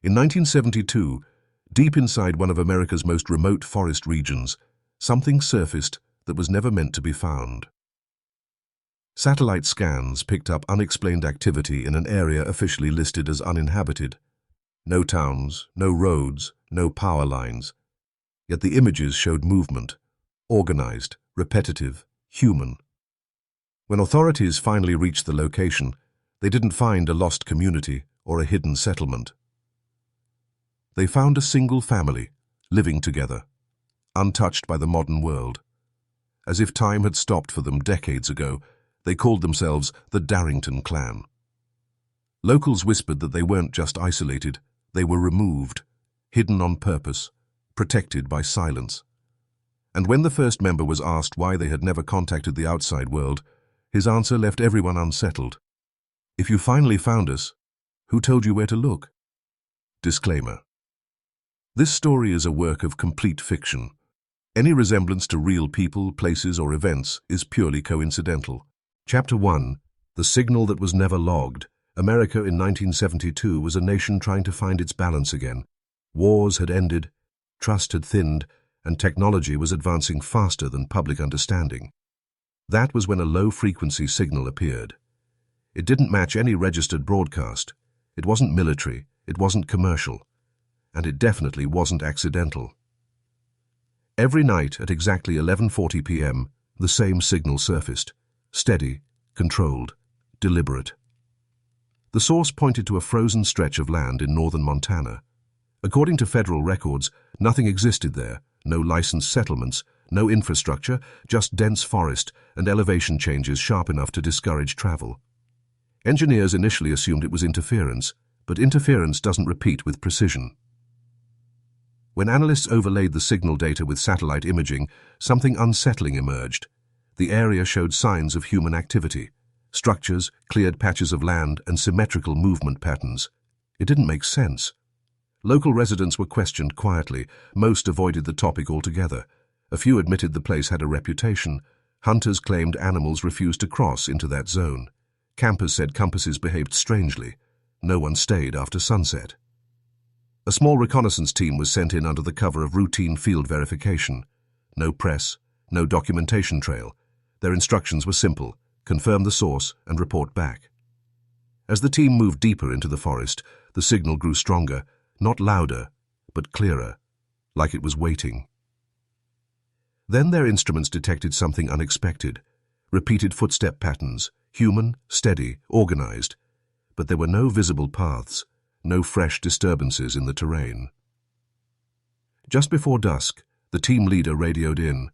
In 1972, deep inside one of America's most remote forest regions, something surfaced that was never meant to be found. Satellite scans picked up unexplained activity in an area officially listed as uninhabited. No towns, no roads, no power lines. Yet the images showed movement, organized, repetitive, human. When authorities finally reached the location, they didn't find a lost community or a hidden settlement. They found a single family, living together, untouched by the modern world. As if time had stopped for them decades ago, they called themselves the Darington clan. Locals whispered that they weren't just isolated, they were removed, hidden on purpose, protected by silence. And when the first member was asked why they had never contacted the outside world, his answer left everyone unsettled. "If you finally found us, who told you where to look?" Disclaimer. This story is a work of complete fiction. Any resemblance to real people, places, or events is purely coincidental. Chapter 1. The Signal That Was Never Logged. America in 1972 was a nation trying to find its balance again. Wars had ended, trust had thinned, and technology was advancing faster than public understanding. That was when a low-frequency signal appeared. It didn't match any registered broadcast. It wasn't military, it wasn't commercial, and it definitely wasn't accidental. Every night at exactly 11:40 p.m., the same signal surfaced. Steady, controlled, deliberate. The source pointed to a frozen stretch of land in northern Montana. According to federal records, nothing existed there, no licensed settlements, no infrastructure, just dense forest and elevation changes sharp enough to discourage travel. Engineers initially assumed it was interference, but interference doesn't repeat with precision. When analysts overlaid the signal data with satellite imaging, something unsettling emerged. The area showed signs of human activity, structures, cleared patches of land, and symmetrical movement patterns. It didn't make sense. Local residents were questioned quietly. Most avoided the topic altogether. A few admitted the place had a reputation. Hunters claimed animals refused to cross into that zone. Campers said compasses behaved strangely. No one stayed after sunset. A small reconnaissance team was sent in under the cover of routine field verification. No press, no documentation trail. Their instructions were simple: confirm the source and report back. As the team moved deeper into the forest, the signal grew stronger, not louder, but clearer, like it was waiting. Then their instruments detected something unexpected. Repeated footstep patterns, human, steady, organized. But there were no visible paths, no fresh disturbances in the terrain. Just before dusk, the team leader radioed in.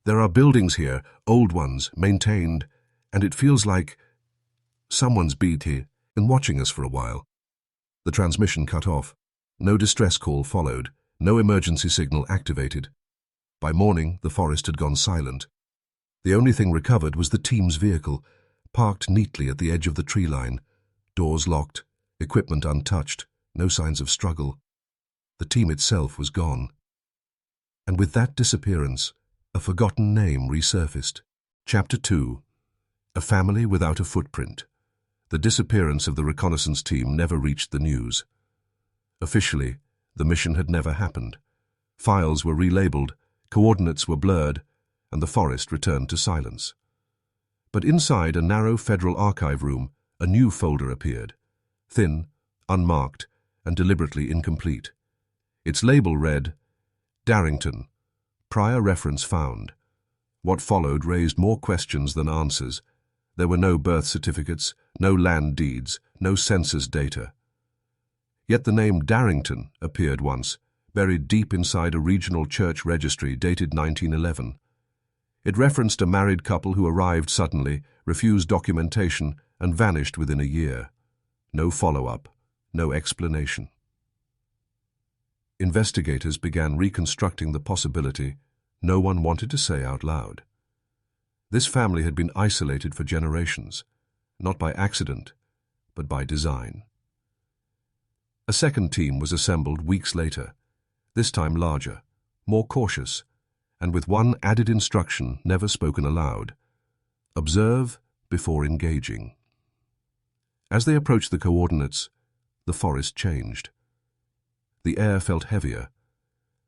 "There are buildings here, old ones, maintained, and it feels like someone's been here and watching us for a while." The transmission cut off. No distress call followed, no emergency signal activated. By morning, the forest had gone silent. The only thing recovered was the team's vehicle, parked neatly at the edge of the tree line. Doors locked, equipment untouched, no signs of struggle. The team itself was gone. And with that disappearance, a forgotten name resurfaced. Chapter 2. A family without a footprint. The disappearance of the reconnaissance team never reached the news. Officially, the mission had never happened. Files were relabeled, coordinates were blurred, and the forest returned to silence. But inside a narrow federal archive room, a new folder appeared. Thin, unmarked, and deliberately incomplete. Its label read, Darington, prior reference found. What followed raised more questions than answers. There were no birth certificates, no land deeds, no census data. Yet the name Darington appeared once, buried deep inside a regional church registry dated 1911. It referenced a married couple who arrived suddenly, refused documentation, and vanished within a year. No follow-up, no explanation. Investigators began reconstructing the possibility no one wanted to say out loud. This family had been isolated for generations, not by accident, but by design. A second team was assembled weeks later, this time larger, more cautious, and with one added instruction never spoken aloud: observe before engaging. As they approached the coordinates, the forest changed. The air felt heavier.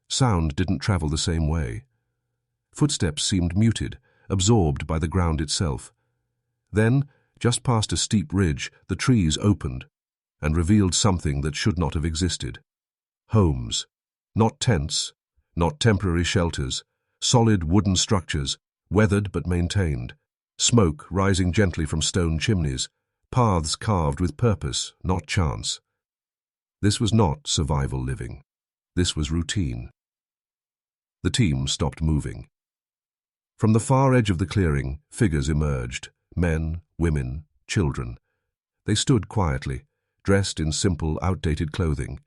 Sound didn't travel the same way. Footsteps seemed muted, absorbed by the ground itself. Then, just past a steep ridge, the trees opened and revealed something that should not have existed. Homes. Not tents, not temporary shelters, solid wooden structures, weathered but maintained. Smoke rising gently from stone chimneys, paths carved with purpose, not chance. This was not survival living. This was routine. The team stopped moving. From the far edge of the clearing, figures emerged, men, women, children. They stood quietly, dressed in simple, outdated clothing.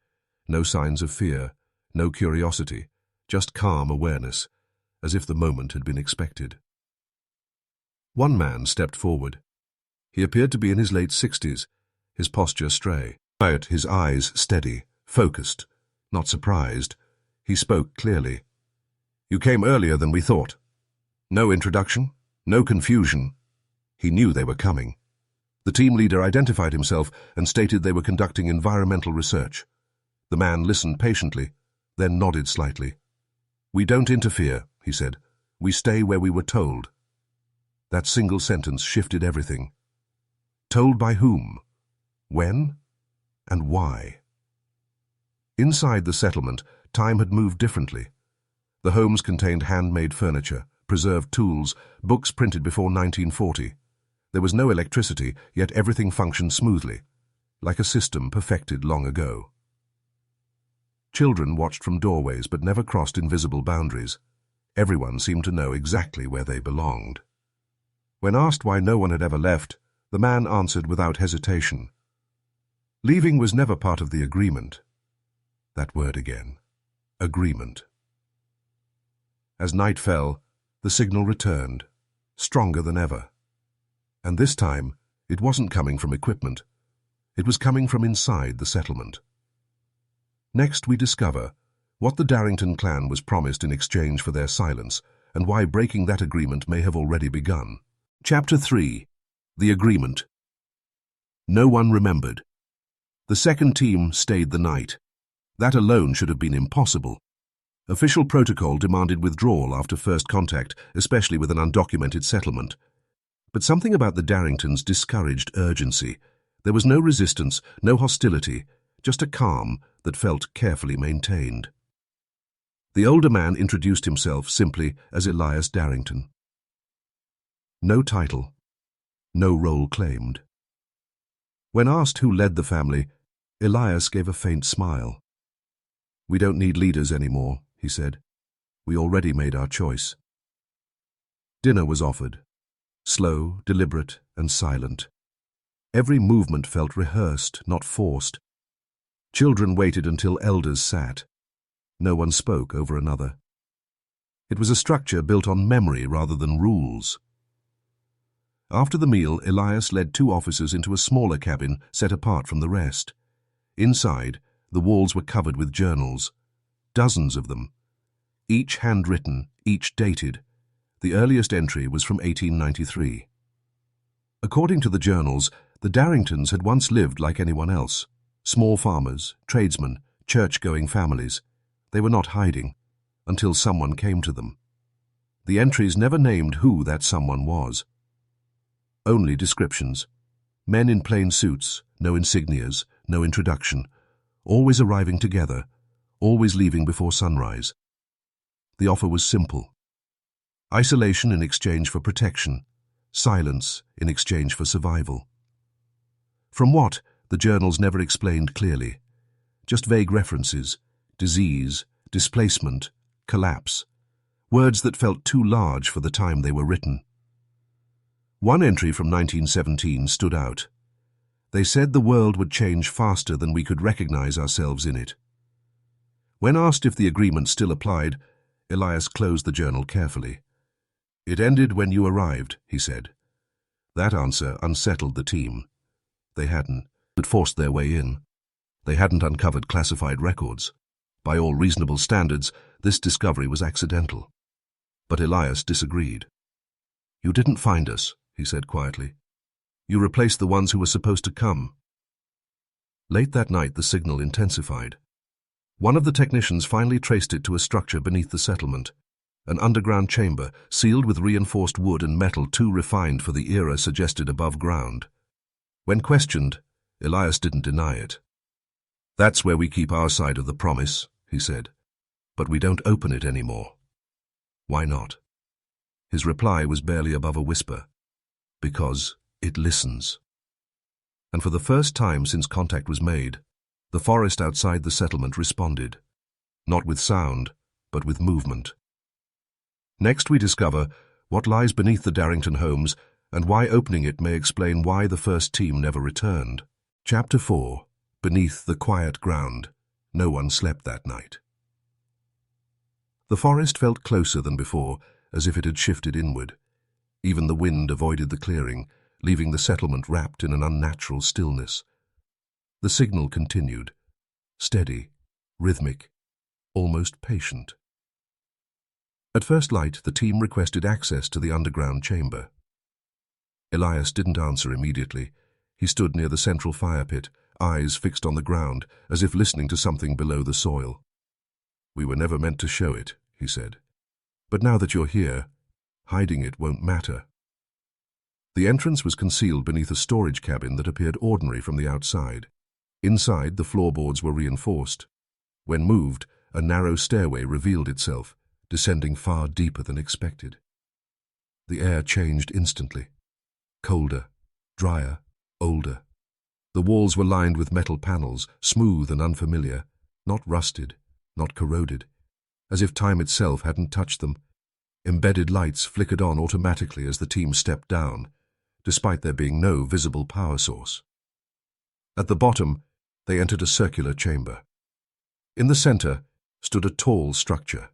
No signs of fear, no curiosity, just calm awareness, as if the moment had been expected. One man stepped forward. He appeared to be in his late 60s, his posture stray. Quiet, his eyes steady, focused, not surprised. He spoke clearly. "You came earlier than we thought." No introduction, no confusion. He knew they were coming. The team leader identified himself and stated they were conducting environmental research. The man listened patiently, then nodded slightly. "We don't interfere," he said. "We stay where we were told." That single sentence shifted everything. Told by whom? When? And why? Inside the settlement, time had moved differently. The homes contained handmade furniture, preserved tools, books printed before 1940. There was no electricity, yet everything functioned smoothly, like a system perfected long ago. Children watched from doorways but never crossed invisible boundaries. Everyone seemed to know exactly where they belonged. When asked why no one had ever left, the man answered without hesitation. Leaving was never part of the agreement. That word again. Agreement. As night fell, the signal returned, stronger than ever. And this time, it wasn't coming from equipment. It was coming from inside the settlement. Next, we discover what the Darington clan was promised in exchange for their silence, and why breaking that agreement may have already begun. Chapter 3. The Agreement. No one remembered. The second team stayed the night. That alone should have been impossible. Official protocol demanded withdrawal after first contact, especially with an undocumented settlement. But something about the Daringtons discouraged urgency. There was no resistance, no hostility, just a calm that felt carefully maintained. The older man introduced himself simply as Elias Darington. No title, no role claimed. When asked who led the family, Elias gave a faint smile. "We don't need leaders anymore," he said. "We already made our choice." Dinner was offered. Slow, deliberate, and silent. Every movement felt rehearsed, not forced. Children waited until elders sat. No one spoke over another. It was a structure built on memory rather than rules. After the meal, Elias led two officers into a smaller cabin set apart from the rest. Inside, the walls were covered with journals, dozens of them. Each handwritten, each dated. The earliest entry was from 1893. According to the journals, the Daringtons had once lived like anyone else. Small farmers, tradesmen, church-going families. They were not hiding, until someone came to them. The entries never named who that someone was. Only descriptions. Men in plain suits, no insignias, no introduction. Always arriving together, always leaving before sunrise. The offer was simple. Isolation in exchange for protection. Silence in exchange for survival. From what, the journals never explained clearly. Just vague references. Disease, displacement, collapse. Words that felt too large for the time they were written. One entry from 1917 stood out. They said the world would change faster than we could recognize ourselves in it. When asked if the agreement still applied, Elias closed the journal carefully. "It ended when you arrived," he said. That answer unsettled the team. They hadn't forced their way in. They hadn't uncovered classified records. By all reasonable standards, this discovery was accidental. But Elias disagreed. "You didn't find us," he said quietly. "You replaced the ones who were supposed to come." Late that night, the signal intensified. One of the technicians finally traced it to a structure beneath the settlement, an underground chamber sealed with reinforced wood and metal too refined for the era suggested above ground. When questioned, Elias didn't deny it. "That's where we keep our side of the promise," he said, "but we don't open it anymore." "Why not?" His reply was barely above a whisper. "Because it listens." And for the first time since contact was made, the forest outside the settlement responded, not with sound, but with movement. Next we discover what lies beneath the Darington homes and why opening it may explain why the first team never returned. Chapter 4. Beneath the quiet ground. No one slept that night. The forest felt closer than before, as if it had shifted inward. Even the wind avoided the clearing, leaving the settlement wrapped in an unnatural stillness. The signal continued, steady, rhythmic, almost patient. At first light, the team requested access to the underground chamber. Elias didn't answer immediately. He stood near the central fire pit, eyes fixed on the ground, as if listening to something below the soil. "We were never meant to show it," he said. "But now that you're here, hiding it won't matter." The entrance was concealed beneath a storage cabin that appeared ordinary from the outside. Inside, the floorboards were reinforced. When moved, a narrow stairway revealed itself, descending far deeper than expected. The air changed instantly. Colder, drier, older. The walls were lined with metal panels, smooth and unfamiliar, not rusted, not corroded, as if time itself hadn't touched them. Embedded lights flickered on automatically as the team stepped down, despite there being no visible power source. At the bottom, they entered a circular chamber. In the center stood a tall structure,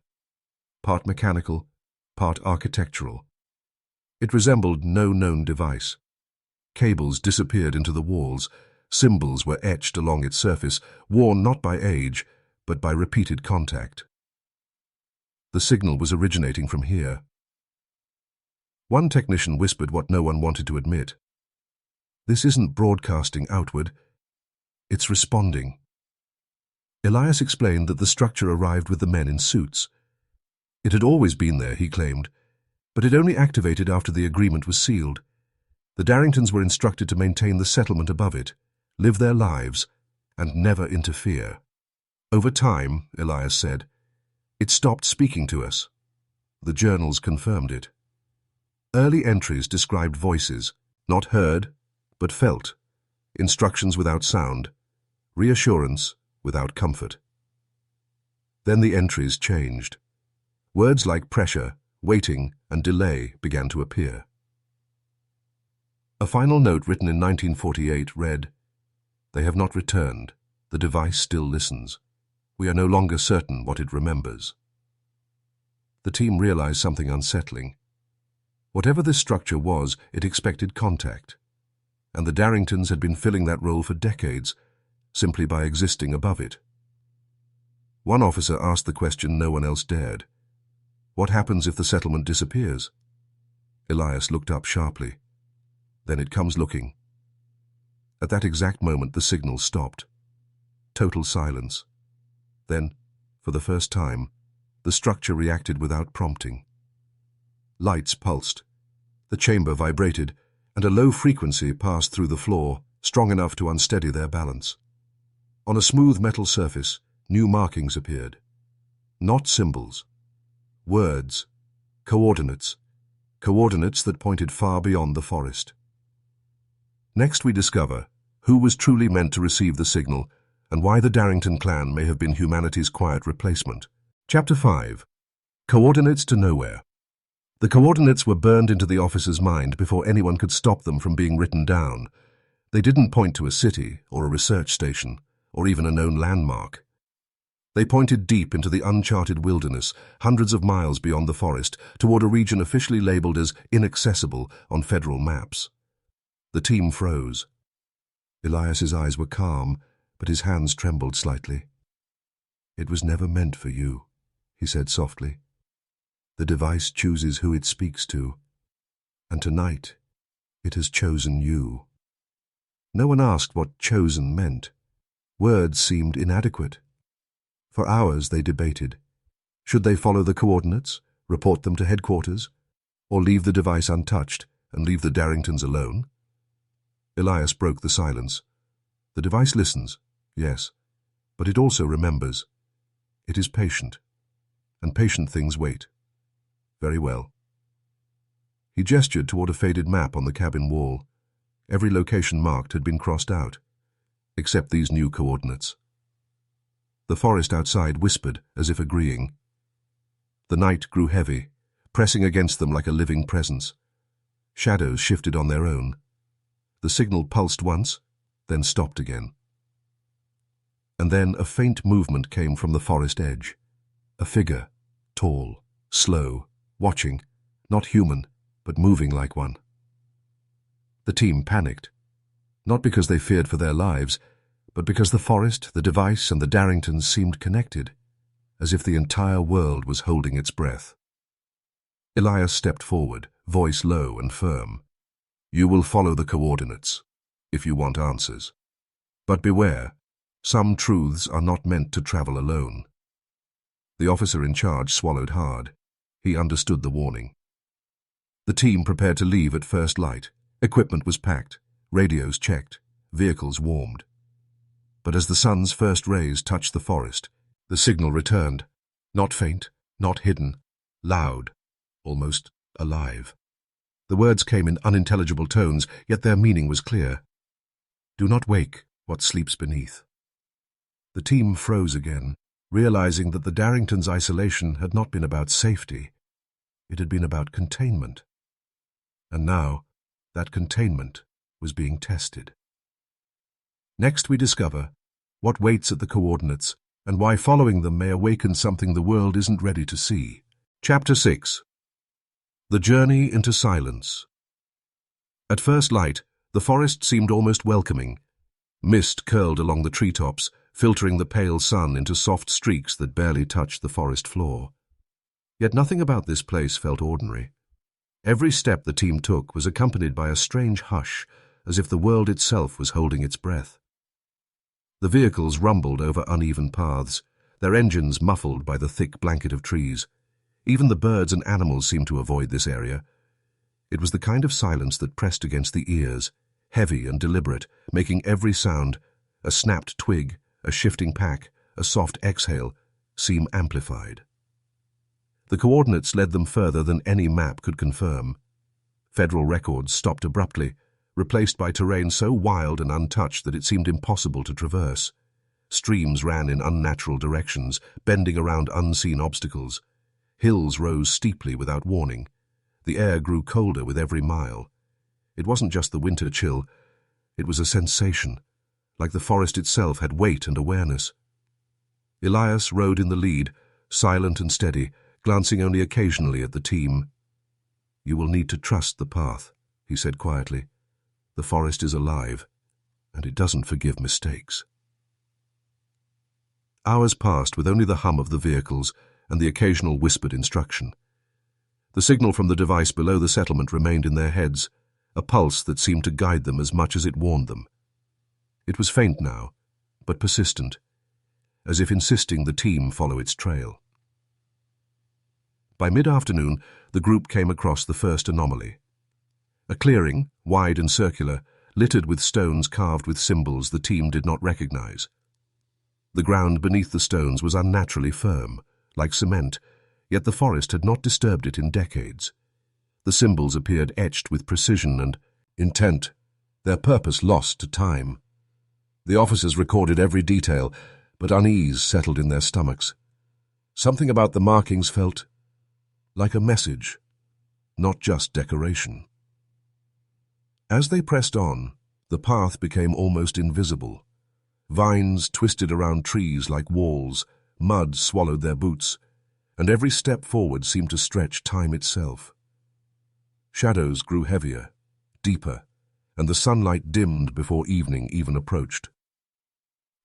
part mechanical, part architectural. It resembled no known device. Cables disappeared into the walls, symbols were etched along its surface, worn not by age, but by repeated contact. The signal was originating from here. One technician whispered what no one wanted to admit. "This isn't broadcasting outward, it's responding." Elias explained that the structure arrived with the men in suits. It had always been there, he claimed, but it only activated after the agreement was sealed. The Daringtons were instructed to maintain the settlement above it, live their lives, and never interfere. Over time, Elias said, it stopped speaking to us. The journals confirmed it. Early entries described voices, not heard, but felt, instructions without sound, reassurance without comfort. Then the entries changed. Words like pressure, waiting, and delay began to appear. A final note written in 1948 read, "They have not returned. The device still listens. We are no longer certain what it remembers." The team realized something unsettling. Whatever this structure was, it expected contact, and the Daringtons had been filling that role for decades, simply by existing above it. One officer asked the question no one else dared. What happens if the settlement disappears? Elias looked up sharply. Then it comes looking. At that exact moment, the signal stopped. Total silence. Then, for the first time, the structure reacted without prompting. Lights pulsed. The chamber vibrated, and a low frequency passed through the floor, strong enough to unsteady their balance. On a smooth metal surface, new markings appeared. Not symbols. Words. Coordinates. Coordinates that pointed far beyond the forest. Next we discover who was truly meant to receive the signal and why the Darington clan may have been humanity's quiet replacement. Chapter 5. Coordinates to Nowhere. The coordinates were burned into the officer's mind before anyone could stop them from being written down. They didn't point to a city or a research station or even a known landmark. They pointed deep into the uncharted wilderness, hundreds of miles beyond the forest, toward a region officially labeled as inaccessible on federal maps. The team froze. Elias's eyes were calm, but his hands trembled slightly. "It was never meant for you," he said softly. "The device chooses who it speaks to, and tonight it has chosen you." No one asked what chosen meant. Words seemed inadequate. For hours they debated. Should they follow the coordinates, report them to headquarters, or leave the device untouched and leave the Daringtons alone? Elias broke the silence. The device listens, yes, but it also remembers. It is patient, and patient things wait. Very well. He gestured toward a faded map on the cabin wall. Every location marked had been crossed out, except these new coordinates. The forest outside whispered as if agreeing. The night grew heavy, pressing against them like a living presence. Shadows shifted on their own. The signal pulsed once, then stopped again. And then a faint movement came from the forest edge. A figure, tall, slow, watching, not human, but moving like one. The team panicked, not because they feared for their lives, but because the forest, the device, and the Daringtons seemed connected, as if the entire world was holding its breath. Elias stepped forward, voice low and firm. You will follow the coordinates, if you want answers. But beware, some truths are not meant to travel alone. The officer in charge swallowed hard. He understood the warning. The team prepared to leave at first light. Equipment was packed, radios checked, vehicles warmed. But as the sun's first rays touched the forest, the signal returned, not faint, not hidden, loud, almost alive. The words came in unintelligible tones, yet their meaning was clear. Do not wake what sleeps beneath. The team froze again, realizing that the Daringtons' isolation had not been about safety. It had been about containment. And now, that containment was being tested. Next we discover what waits at the coordinates and why following them may awaken something the world isn't ready to see. Chapter 6. The Journey into Silence. At first light, the forest seemed almost welcoming. Mist curled along the treetops, filtering the pale sun into soft streaks that barely touched the forest floor. Yet nothing about this place felt ordinary. Every step the team took was accompanied by a strange hush, as if the world itself was holding its breath. The vehicles rumbled over uneven paths, their engines muffled by the thick blanket of trees. Even the birds and animals seemed to avoid this area. It was the kind of silence that pressed against the ears, heavy and deliberate, making every sound, a snapped twig, a shifting pack, a soft exhale, seem amplified. The coordinates led them further than any map could confirm. Federal records stopped abruptly, replaced by terrain so wild and untouched that it seemed impossible to traverse. Streams ran in unnatural directions, bending around unseen obstacles. Hills rose steeply without warning. The air grew colder with every mile. It wasn't just the winter chill, it was a sensation, like the forest itself had weight and awareness. Elias rode in the lead, silent and steady, glancing only occasionally at the team. You will need to trust the path, he said quietly. The forest is alive, and it doesn't forgive mistakes. Hours passed with only the hum of the vehicles and the occasional whispered instruction. The signal from the device below the settlement remained in their heads, a pulse that seemed to guide them as much as it warned them. It was faint now, but persistent, as if insisting the team follow its trail. By mid-afternoon, the group came across the first anomaly. A clearing, wide and circular, littered with stones carved with symbols the team did not recognize. The ground beneath the stones was unnaturally firm, like cement, yet the forest had not disturbed it in decades. The symbols appeared etched with precision and intent, their purpose lost to time. The officers recorded every detail, but unease settled in their stomachs. Something about the markings felt like a message, not just decoration. As they pressed on, the path became almost invisible. Vines twisted around trees like walls, mud swallowed their boots, and every step forward seemed to stretch time itself. Shadows grew heavier, deeper, and the sunlight dimmed before evening even approached.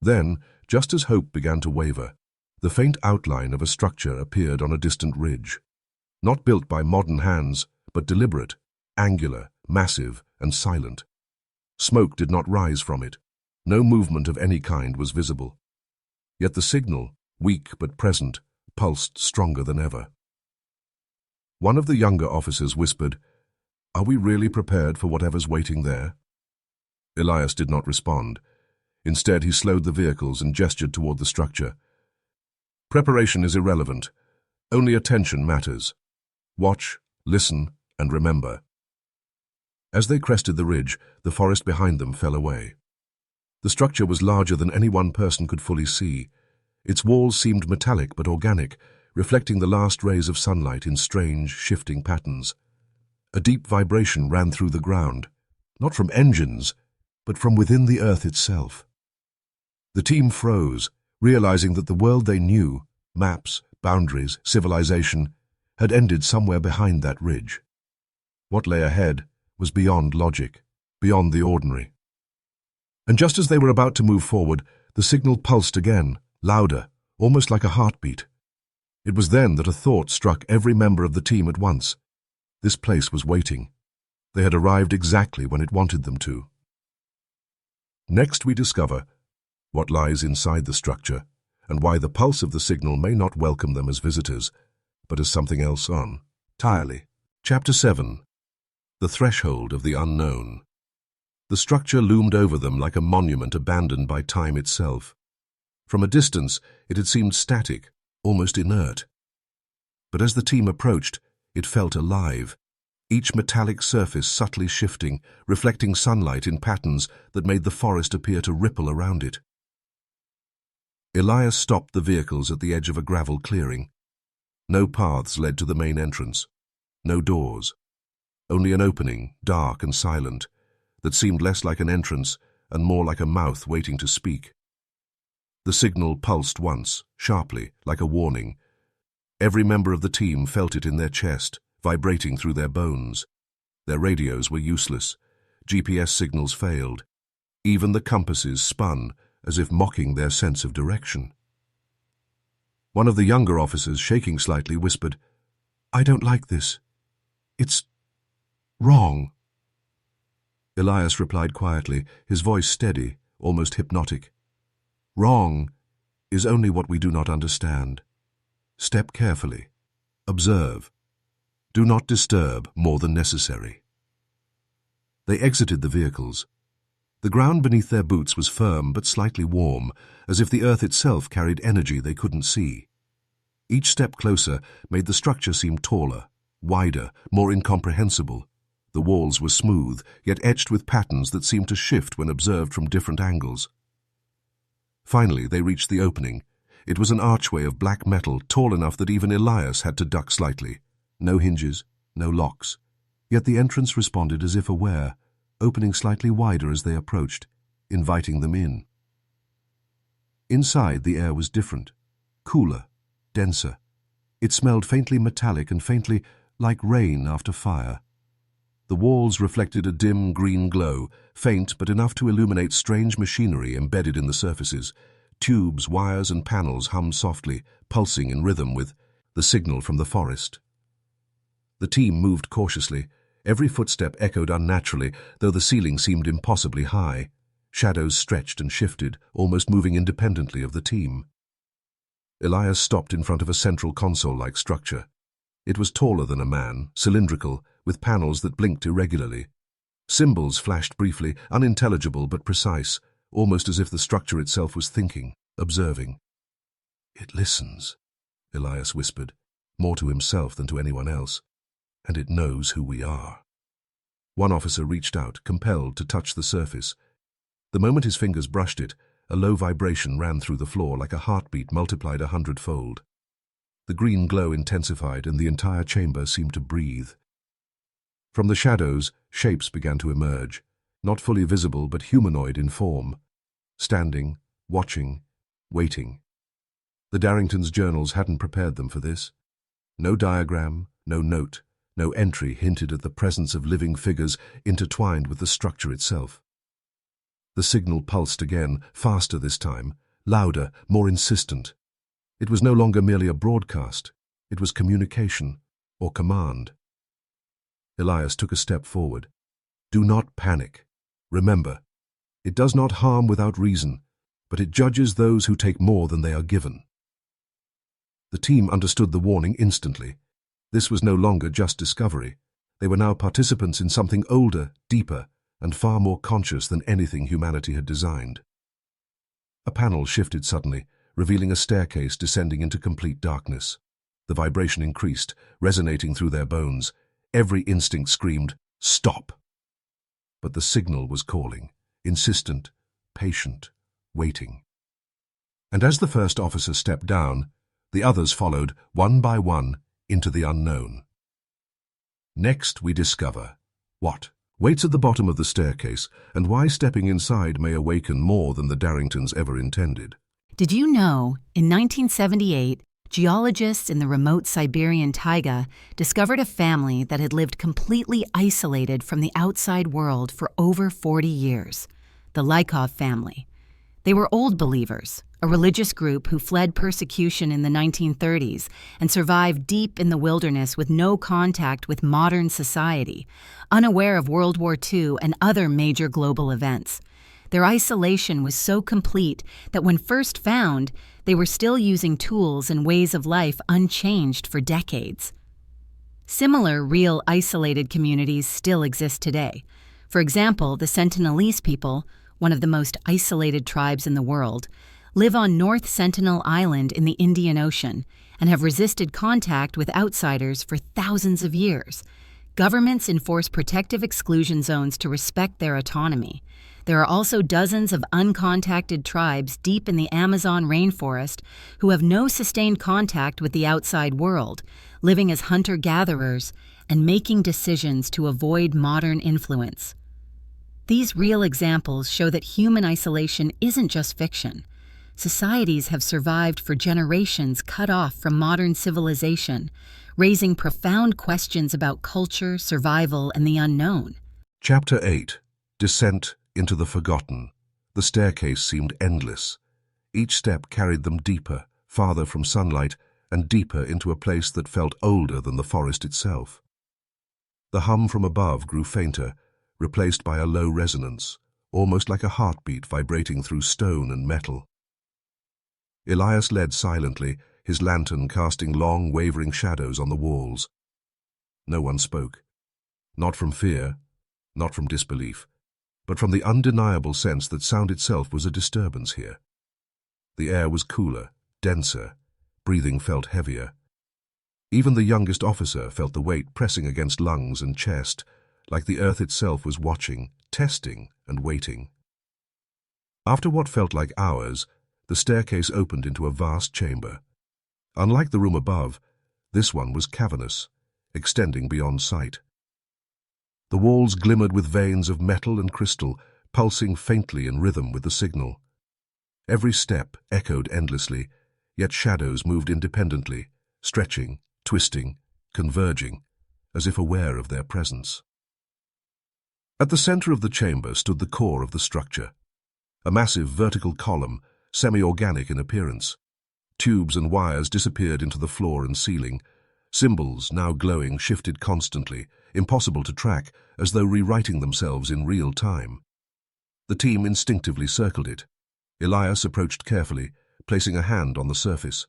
Then, just as hope began to waver, the faint outline of a structure appeared on a distant ridge. Not built by modern hands, but deliberate, angular, massive, and silent. Smoke did not rise from it. No movement of any kind was visible. Yet the signal, weak but present, pulsed stronger than ever. One of the younger officers whispered, "Are we really prepared for whatever's waiting there?" Elias did not respond. Instead, he slowed the vehicles and gestured toward the structure. "Preparation is irrelevant. Only attention matters. Watch, listen, and remember." As they crested the ridge, the forest behind them fell away. The structure was larger than any one person could fully see. Its walls seemed metallic but organic, reflecting the last rays of sunlight in strange, shifting patterns. A deep vibration ran through the ground, not from engines, but from within the earth itself. The team froze, realizing that the world they knew, maps, boundaries, civilization, had ended somewhere behind that ridge. What lay ahead was beyond logic, beyond the ordinary. And just as they were about to move forward, the signal pulsed again, louder, almost like a heartbeat. It was then that a thought struck every member of the team at once. This place was waiting. They had arrived exactly when it wanted them to. Next we discover what lies inside the structure, and why the pulse of the signal may not welcome them as visitors, but as something else entirely. Chapter 7. The Threshold of the Unknown. The structure loomed over them like a monument abandoned by time itself. From a distance, it had seemed static, almost inert. But as the team approached, it felt alive, each metallic surface subtly shifting, reflecting sunlight in patterns that made the forest appear to ripple around it. Elias stopped the vehicles at the edge of a gravel clearing. No paths led to the main entrance, no doors, only an opening, dark and silent, that seemed less like an entrance and more like a mouth waiting to speak. The signal pulsed once, sharply, like a warning. Every member of the team felt it in their chest, vibrating through their bones. Their radios were useless. GPS signals failed. Even the compasses spun, as if mocking their sense of direction. One of the younger officers, shaking slightly, whispered, "I don't like this. It's wrong." Elias replied quietly, his voice steady, almost hypnotic. "Wrong is only what we do not understand. Step carefully. Observe. Do not disturb more than necessary." They exited the vehicles. The ground beneath their boots was firm but slightly warm, as if the earth itself carried energy they couldn't see. Each step closer made the structure seem taller, wider, more incomprehensible. The walls were smooth, yet etched with patterns that seemed to shift when observed from different angles. Finally, they reached the opening. It was an archway of black metal, tall enough that even Elias had to duck slightly. No hinges, no locks. Yet the entrance responded as if aware, opening slightly wider as they approached, inviting them in. Inside, the air was different, cooler, denser. It smelled faintly metallic and faintly like rain after fire. The walls reflected a dim green glow, faint but enough to illuminate strange machinery embedded in the surfaces. Tubes, wires, and panels hummed softly, pulsing in rhythm with the signal from the forest. The team moved cautiously. Every footstep echoed unnaturally, though the ceiling seemed impossibly high. Shadows stretched and shifted, almost moving independently of the team. Elias stopped in front of a central console-like structure. It was taller than a man, cylindrical, with panels that blinked irregularly. Symbols flashed briefly, unintelligible but precise, almost as if the structure itself was thinking, observing. "It listens," Elias whispered, more to himself than to anyone else. "And it knows who we are." One officer reached out, compelled to touch the surface. The moment his fingers brushed it, a low vibration ran through the floor like a heartbeat multiplied 100-fold. The green glow intensified and the entire chamber seemed to breathe. From the shadows, shapes began to emerge, not fully visible but humanoid in form. Standing, watching, waiting. The Daringtons' journals hadn't prepared them for this. No diagram, no note, no entry hinted at the presence of living figures intertwined with the structure itself. The signal pulsed again, faster this time, louder, more insistent. It was no longer merely a broadcast. It was communication, or command. Elias took a step forward. "Do not panic. Remember, it does not harm without reason, but it judges those who take more than they are given." The team understood the warning instantly. This was no longer just discovery. They were now participants in something older, deeper, and far more conscious than anything humanity had designed. A panel shifted suddenly, revealing a staircase descending into complete darkness. The vibration increased, resonating through their bones. Every instinct screamed, "Stop!" But the signal was calling, insistent, patient, waiting. And as the first officer stepped down, the others followed, one by one, into the unknown. Next we discover what waits at the bottom of the staircase and why stepping inside may awaken more than the Daringtons ever intended. Did you know, in 1978, geologists in the remote Siberian taiga discovered a family that had lived completely isolated from the outside world for over 40 years, the Lykov family. They were Old Believers, a religious group who fled persecution in the 1930s and survived deep in the wilderness with no contact with modern society, unaware of World War II and other major global events. Their isolation was so complete that when first found, they were still using tools and ways of life unchanged for decades. Similar real isolated communities still exist today. For example, the Sentinelese people, one of the most isolated tribes in the world, live on North Sentinel Island in the Indian Ocean and have resisted contact with outsiders for thousands of years. Governments enforce protective exclusion zones to respect their autonomy. There are also dozens of uncontacted tribes deep in the Amazon rainforest who have no sustained contact with the outside world, living as hunter-gatherers and making decisions to avoid modern influence. These real examples show that human isolation isn't just fiction. Societies have survived for generations cut off from modern civilization, raising profound questions about culture, survival, and the unknown. Chapter 8. Descent into the Forgotten. The staircase seemed endless. Each step carried them deeper, farther from sunlight, and deeper into a place that felt older than the forest itself. The hum from above grew fainter, replaced by a low resonance, almost like a heartbeat vibrating through stone and metal. Elias led silently, his lantern casting long, wavering shadows on the walls. No one spoke. Not from fear, not from disbelief, but from the undeniable sense that sound itself was a disturbance here. The air was cooler, denser, breathing felt heavier. Even the youngest officer felt the weight pressing against lungs and chest, like the earth itself was watching, testing, and waiting. After what felt like hours, the staircase opened into a vast chamber. Unlike the room above, this one was cavernous, extending beyond sight. The walls glimmered with veins of metal and crystal, pulsing faintly in rhythm with the signal. Every step echoed endlessly, yet shadows moved independently, stretching, twisting, converging, as if aware of their presence. At the center of the chamber stood the core of the structure, a massive vertical column, semi-organic in appearance. Tubes and wires disappeared into the floor and ceiling. Symbols, now glowing, shifted constantly, impossible to track, as though rewriting themselves in real time. The team instinctively circled it. Elias approached carefully, placing a hand on the surface.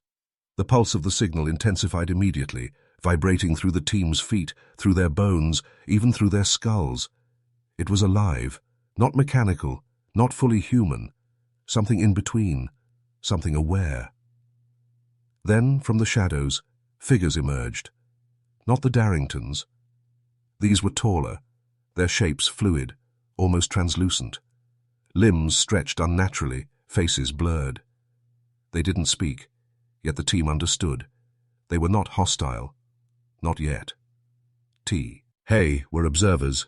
The pulse of the signal intensified immediately, vibrating through the team's feet, through their bones, even through their skulls. It was alive, not mechanical, not fully human, something in between, something aware. Then, from the shadows, figures emerged. Not the Daringtons. These were taller, their shapes fluid, almost translucent. Limbs stretched unnaturally, faces blurred. They didn't speak, yet the team understood. They were not hostile. Not yet. Hey were observers,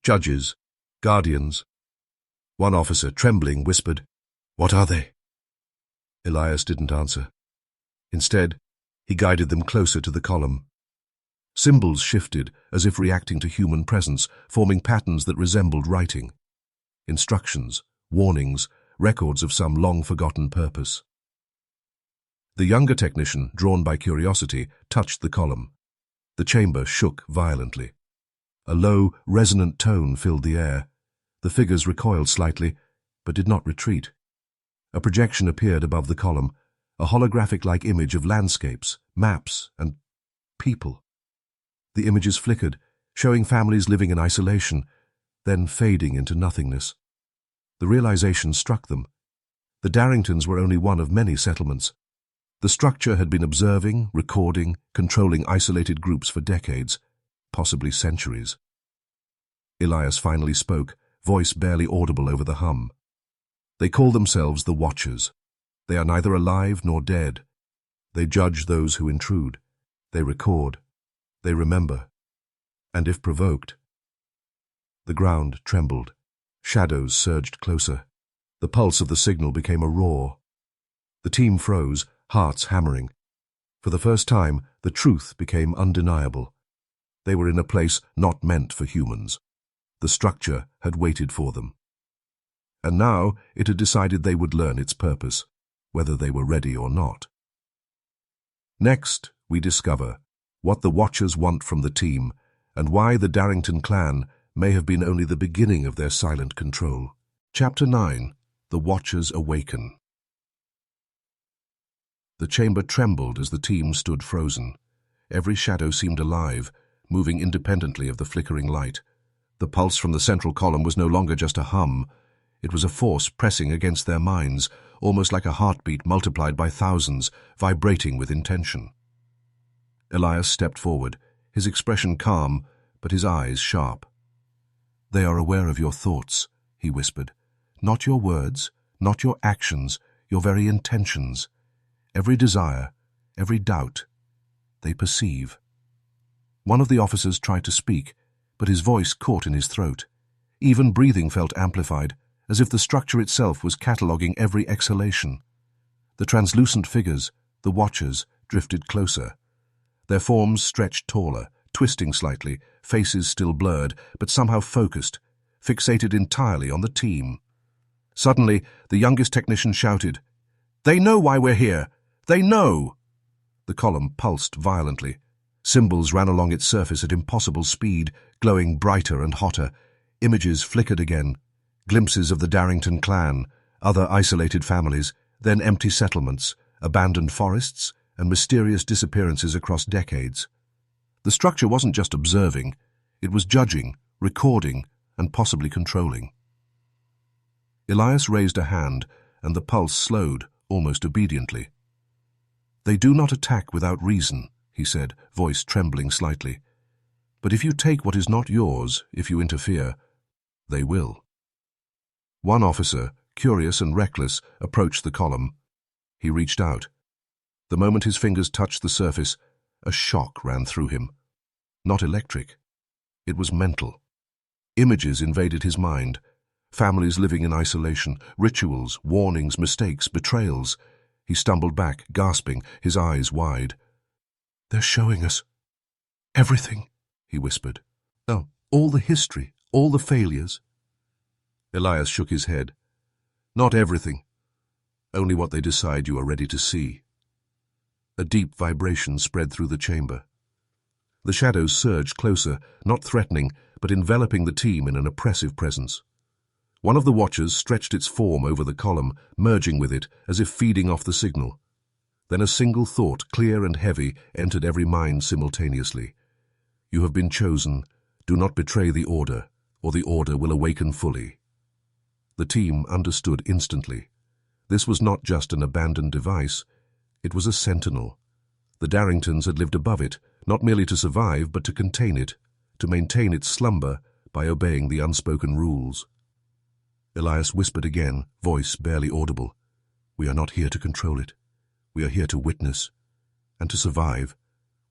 judges, guardians. One officer, trembling, whispered, "What are they?" Elias didn't answer. Instead, he guided them closer to the column. Symbols shifted, as if reacting to human presence, forming patterns that resembled writing. Instructions, warnings, records of some long-forgotten purpose. The younger technician, drawn by curiosity, touched the column. The chamber shook violently. A low, resonant tone filled the air. The figures recoiled slightly, but did not retreat. A projection appeared above the column, a holographic-like image of landscapes, maps, and people. The images flickered, showing families living in isolation, then fading into nothingness. The realization struck them. The Daringtons were only one of many settlements. The structure had been observing, recording, controlling isolated groups for decades, possibly centuries. Elias finally spoke, voice barely audible over the hum. They call themselves the Watchers. They are neither alive nor dead. They judge those who intrude. They record. They remember. And if provoked. The ground trembled. Shadows surged closer. The pulse of the signal became a roar. The team froze, hearts hammering. For the first time, the truth became undeniable. They were in a place not meant for humans. The structure had waited for them. And now it had decided they would learn its purpose, whether they were ready or not. Next, we discover what the Watchers want from the team and why the Darington clan may have been only the beginning of their silent control. Chapter 9. The Watchers Awaken. The chamber trembled as the team stood frozen. Every shadow seemed alive, moving independently of the flickering light. The pulse from the central column was no longer just a hum. It was a force pressing against their minds, almost like a heartbeat multiplied by thousands, vibrating with intention. Elias stepped forward, his expression calm, but his eyes sharp. "They are aware of your thoughts," he whispered. "Not your words, not your actions, your very intentions. Every desire, every doubt. They perceive." One of the officers tried to speak, but his voice caught in his throat. Even breathing felt amplified, as if the structure itself was cataloguing every exhalation. The translucent figures, the Watchers, drifted closer. Their forms stretched taller, twisting slightly, faces still blurred, but somehow focused, fixated entirely on the team. Suddenly, the youngest technician shouted, "They know why we're here! They know!" The column pulsed violently. Symbols ran along its surface at impossible speed, glowing brighter and hotter. Images flickered again. Glimpses of the Darington clan, other isolated families, then empty settlements, abandoned forests, and mysterious disappearances across decades. The structure wasn't just observing, it was judging, recording, and possibly controlling. Elias raised a hand, and the pulse slowed, almost obediently. "They do not attack without reason," he said, voice trembling slightly. "But if you take what is not yours, if you interfere, they will." One officer, curious and reckless, approached the column. He reached out. The moment his fingers touched the surface, a shock ran through him. Not electric. It was mental. Images invaded his mind. Families living in isolation, rituals, warnings, mistakes, betrayals. He stumbled back, gasping, his eyes wide. "They're showing us everything," he whispered. "Oh, all the history, all the failures." Elias shook his head. "Not everything. Only what they decide you are ready to see." A deep vibration spread through the chamber. The shadows surged closer, not threatening, but enveloping the team in an oppressive presence. One of the Watchers stretched its form over the column, merging with it, as if feeding off the signal. Then a single thought, clear and heavy, entered every mind simultaneously. "You have been chosen. Do not betray the order, or the order will awaken fully." The team understood instantly. This was not just an abandoned device. It was a sentinel. The Daringtons had lived above it, not merely to survive, but to contain it, to maintain its slumber by obeying the unspoken rules. Elias whispered again, voice barely audible. "We are not here to control it. We are here to witness. And to survive,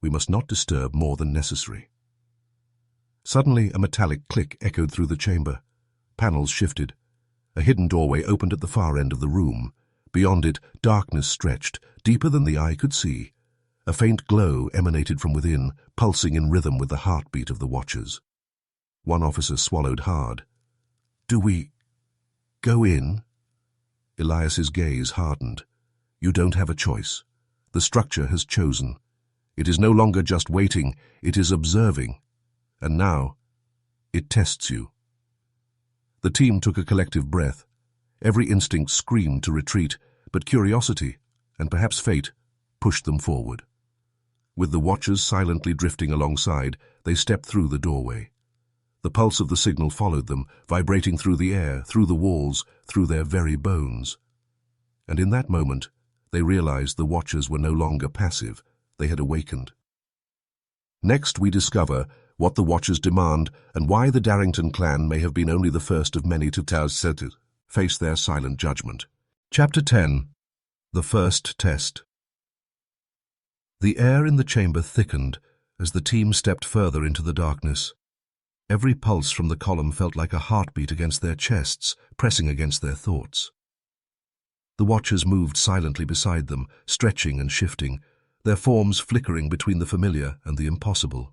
we must not disturb more than necessary." Suddenly, a metallic click echoed through the chamber. Panels shifted. A hidden doorway opened at the far end of the room. Beyond it, darkness stretched, deeper than the eye could see. A faint glow emanated from within, pulsing in rhythm with the heartbeat of the Watchers. One officer swallowed hard. "Do we go in?" Elias's gaze hardened. "You don't have a choice. The structure has chosen. It is no longer just waiting, it is observing. And now, it tests you." The team took a collective breath. Every instinct screamed to retreat, but curiosity, and perhaps fate, pushed them forward. With the watchers silently drifting alongside, they stepped through the doorway. The pulse of the signal followed them, vibrating through the air, through the walls, through their very bones. And in that moment, they realized the watchers were no longer passive. They had awakened. Next, we discover what the watchers demand and why the Darington clan may have been only the first of many to face their silent judgment. Chapter 10. The First Test. The air in the chamber thickened as the team stepped further into the darkness. Every pulse from the column felt like a heartbeat against their chests, pressing against their thoughts. The watchers moved silently beside them, stretching and shifting, their forms flickering between the familiar and the impossible.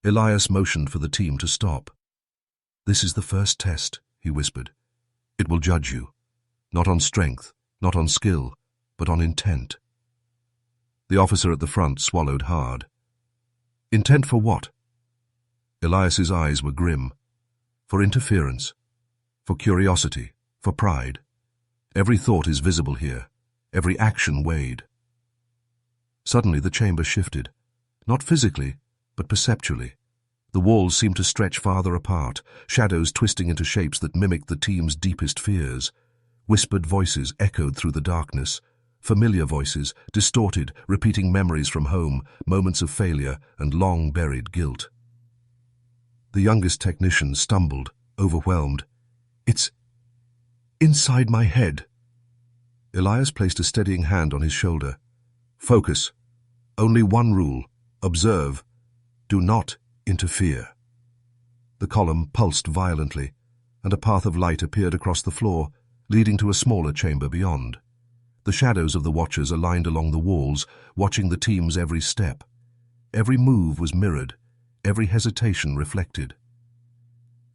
Elias motioned for the team to stop. "This is the first test," he whispered. "It will judge you, not on strength, not on skill, but on intent." The officer at the front swallowed hard. Intent for what? Elias's eyes were grim. For interference, for curiosity, for pride. Every thought is visible here, every action weighed. Suddenly the chamber shifted, not physically, but perceptually. The walls seemed to stretch farther apart, shadows twisting into shapes that mimicked the team's deepest fears. Whispered voices echoed through the darkness, familiar voices, distorted, repeating memories from home, moments of failure and long-buried guilt. The youngest technician stumbled, overwhelmed. "It's inside my head." Elias placed a steadying hand on his shoulder. "Focus. Only one rule. Observe. Do not interfere." The column pulsed violently, and a path of light appeared across the floor, leading to a smaller chamber beyond. The shadows of the watchers aligned along the walls, watching the team's every step. Every move was mirrored, every hesitation reflected.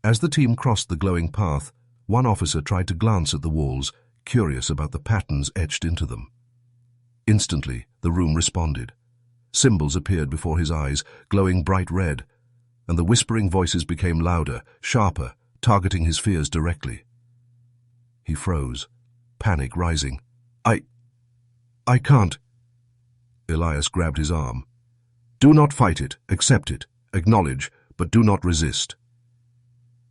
As the team crossed the glowing path, one officer tried to glance at the walls, curious about the patterns etched into them. Instantly, the room responded. Symbols appeared before his eyes, glowing bright red, and the whispering voices became louder, sharper, targeting his fears directly. He froze, panic rising. I can't." Elias grabbed his arm. "Do not fight it, accept it, acknowledge, but do not resist."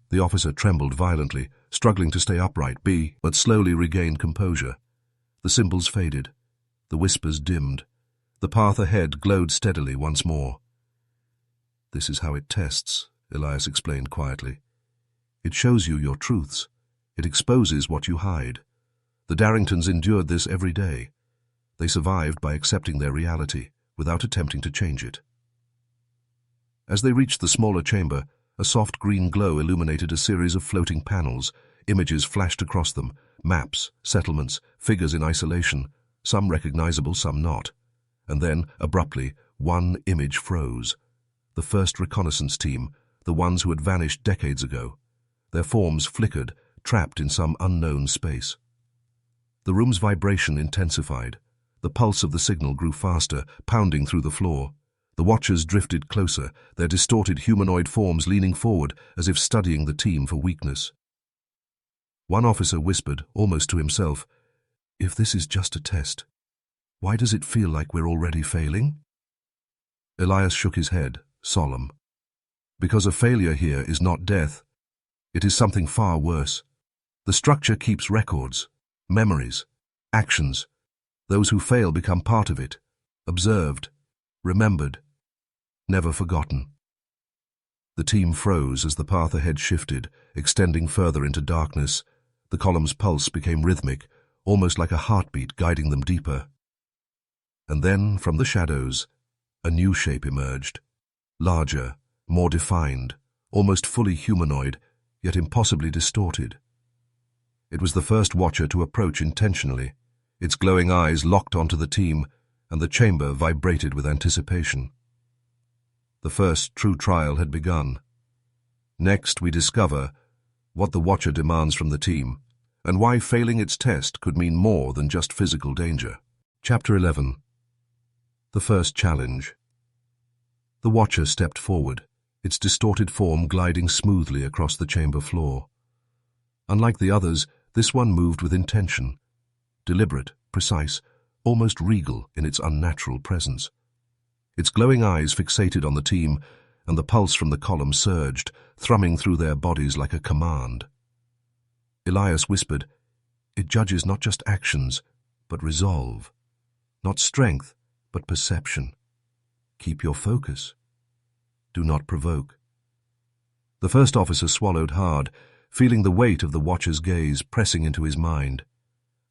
The officer trembled violently, struggling to stay upright, but slowly regained composure. The symbols faded, the whispers dimmed. The path ahead glowed steadily once more. "This is how it tests," Elias explained quietly. "It shows you your truths. It exposes what you hide. The Daringtons endured this every day. They survived by accepting their reality, without attempting to change it." As they reached the smaller chamber, a soft green glow illuminated a series of floating panels. Images flashed across them, maps, settlements, figures in isolation, some recognizable, some not. And then, abruptly, one image froze. The first reconnaissance team, the ones who had vanished decades ago. Their forms flickered, trapped in some unknown space. The room's vibration intensified. The pulse of the signal grew faster, pounding through the floor. The watchers drifted closer, their distorted humanoid forms leaning forward as if studying the team for weakness. One officer whispered, almost to himself, "If this is just a test, why does it feel like we're already failing?" Elias shook his head, solemn. "Because a failure here is not death. It is something far worse. The structure keeps records, memories, actions. Those who fail become part of it, observed, remembered, never forgotten." The team froze as the path ahead shifted, extending further into darkness. The column's pulse became rhythmic, almost like a heartbeat guiding them deeper. And then, from the shadows, a new shape emerged. Larger, more defined, almost fully humanoid, yet impossibly distorted. It was the first watcher to approach intentionally. Its glowing eyes locked onto the team, and the chamber vibrated with anticipation. The first true trial had begun. Next, we discover what the watcher demands from the team, and why failing its test could mean more than just physical danger. Chapter 11. The First Challenge. The watcher stepped forward, its distorted form gliding smoothly across the chamber floor. Unlike the others, this one moved with intention. Deliberate, precise, almost regal in its unnatural presence. Its glowing eyes fixated on the team, and the pulse from the column surged, thrumming through their bodies like a command. Elias whispered, "It judges not just actions, but resolve. Not strength, but perception. Keep your focus. Do not provoke." The first officer swallowed hard, feeling the weight of the watcher's gaze pressing into his mind.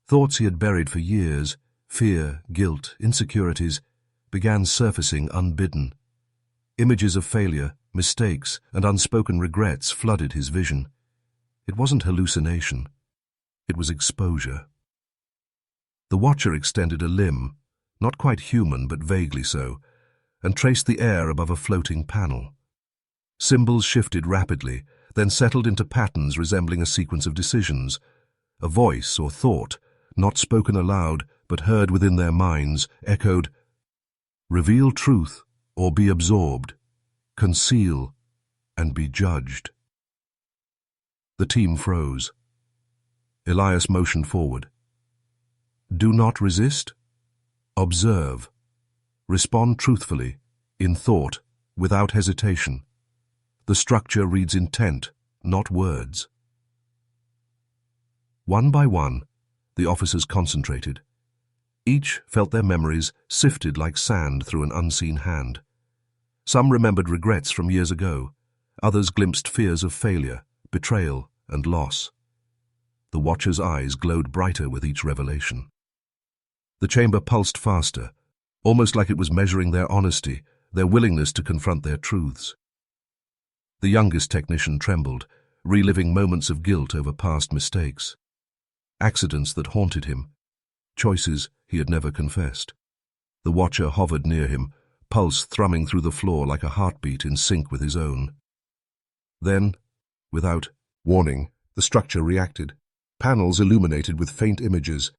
Thoughts he had buried for years, fear, guilt, insecurities, began surfacing unbidden. Images of failure, mistakes, and unspoken regrets flooded his vision. It wasn't hallucination. It was exposure. The watcher extended a limb, not quite human but vaguely so, and traced the air above a floating panel. Symbols shifted rapidly, then settled into patterns resembling a sequence of decisions. A voice or thought, not spoken aloud but heard within their minds, echoed, "Reveal truth or be absorbed. Conceal and be judged." The team froze. Elias motioned forward. "Do not resist. Observe. Respond truthfully, in thought, without hesitation. The structure reads intent, not words." One by one, the officers concentrated. Each felt their memories sifted like sand through an unseen hand. Some remembered regrets from years ago. Others glimpsed fears of failure, betrayal, and loss. The watcher's eyes glowed brighter with each revelation. The chamber pulsed faster, almost like it was measuring their honesty, their willingness to confront their truths. The youngest technician trembled, reliving moments of guilt over past mistakes. Accidents that haunted him, choices he had never confessed. The watcher hovered near him, pulse thrumming through the floor like a heartbeat in sync with his own. Then, without warning, the structure reacted. Panels illuminated with faint images,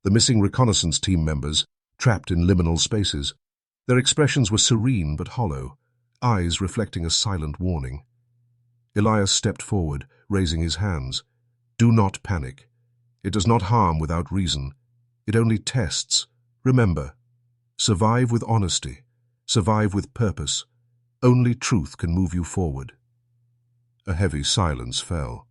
the missing reconnaissance team members trapped in liminal spaces. Their expressions were serene but hollow, eyes reflecting a silent warning. Elias stepped forward, raising his hands. "Do not panic. It does not harm without reason. It only tests. Remember, survive with honesty. Survive with purpose. Only truth can move you forward." A heavy silence fell.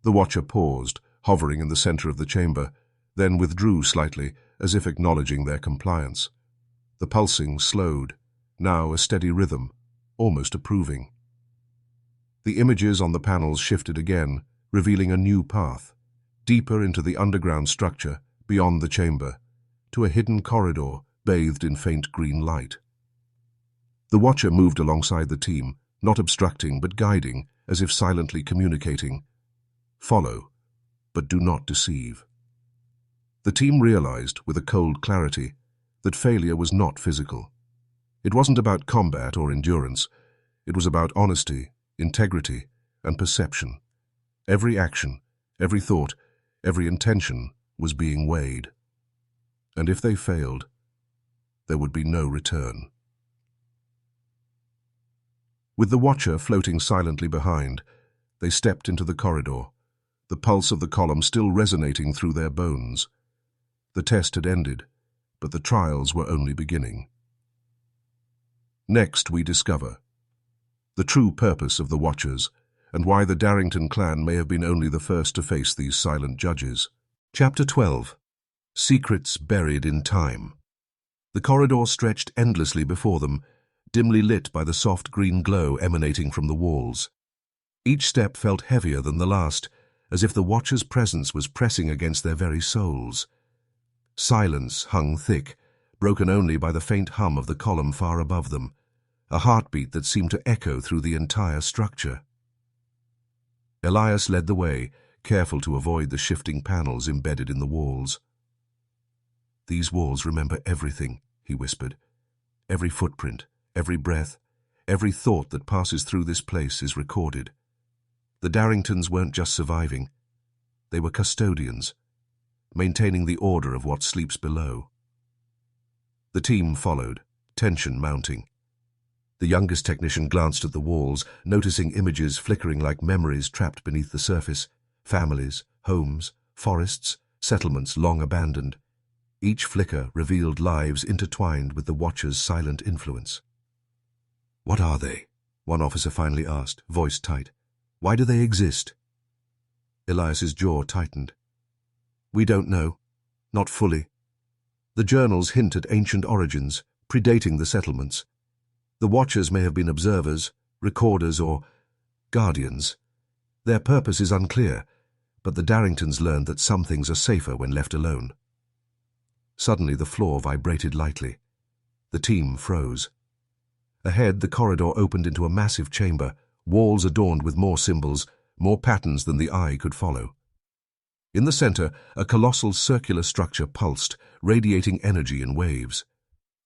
The watcher paused, hovering in the center of the chamber, then withdrew slightly, as if acknowledging their compliance. The pulsing slowed, now a steady rhythm, almost approving. The images on the panels shifted again, revealing a new path, deeper into the underground structure, beyond the chamber, to a hidden corridor bathed in faint green light. The watcher moved alongside the team, not obstructing but guiding, as if silently communicating. "Follow, but do not deceive." The team realized, with a cold clarity, that failure was not physical. It wasn't about combat or endurance. It was about honesty, integrity, and perception. Every action, every thought, every intention was being weighed. And if they failed, there would be no return. With the watcher floating silently behind, they stepped into the corridor, the pulse of the column still resonating through their bones. The test had ended, but the trials were only beginning. Next, we discover the true purpose of the Watchers and why the Darington clan may have been only the first to face these silent judges. Chapter 12. Secrets Buried in Time. The corridor stretched endlessly before them, dimly lit by the soft green glow emanating from the walls. Each step felt heavier than the last, as if the Watcher's presence was pressing against their very souls. Silence hung thick, broken only by the faint hum of the column far above them, a heartbeat that seemed to echo through the entire structure. Elias led the way, careful to avoid the shifting panels embedded in the walls. "These walls remember everything," he whispered. "Every footprint, every breath, every thought that passes through this place is recorded. The Daringtons weren't just surviving. They were custodians, maintaining the order of what sleeps below." The team followed, tension mounting. The youngest technician glanced at the walls, noticing images flickering like memories trapped beneath the surface, families, homes, forests, settlements long abandoned. Each flicker revealed lives intertwined with the Watcher's silent influence. "What are they?" one officer finally asked, voice tight. "Why do they exist?" Elias's jaw tightened. "We don't know. Not fully. The journals hint at ancient origins, predating the settlements. The Watchers may have been observers, recorders, or guardians. Their purpose is unclear, but the Daringtons learned that some things are safer when left alone." Suddenly the floor vibrated lightly. The team froze. Ahead, the corridor opened into a massive chamber, walls adorned with more symbols, more patterns than the eye could follow. In the center, a colossal circular structure pulsed, radiating energy in waves.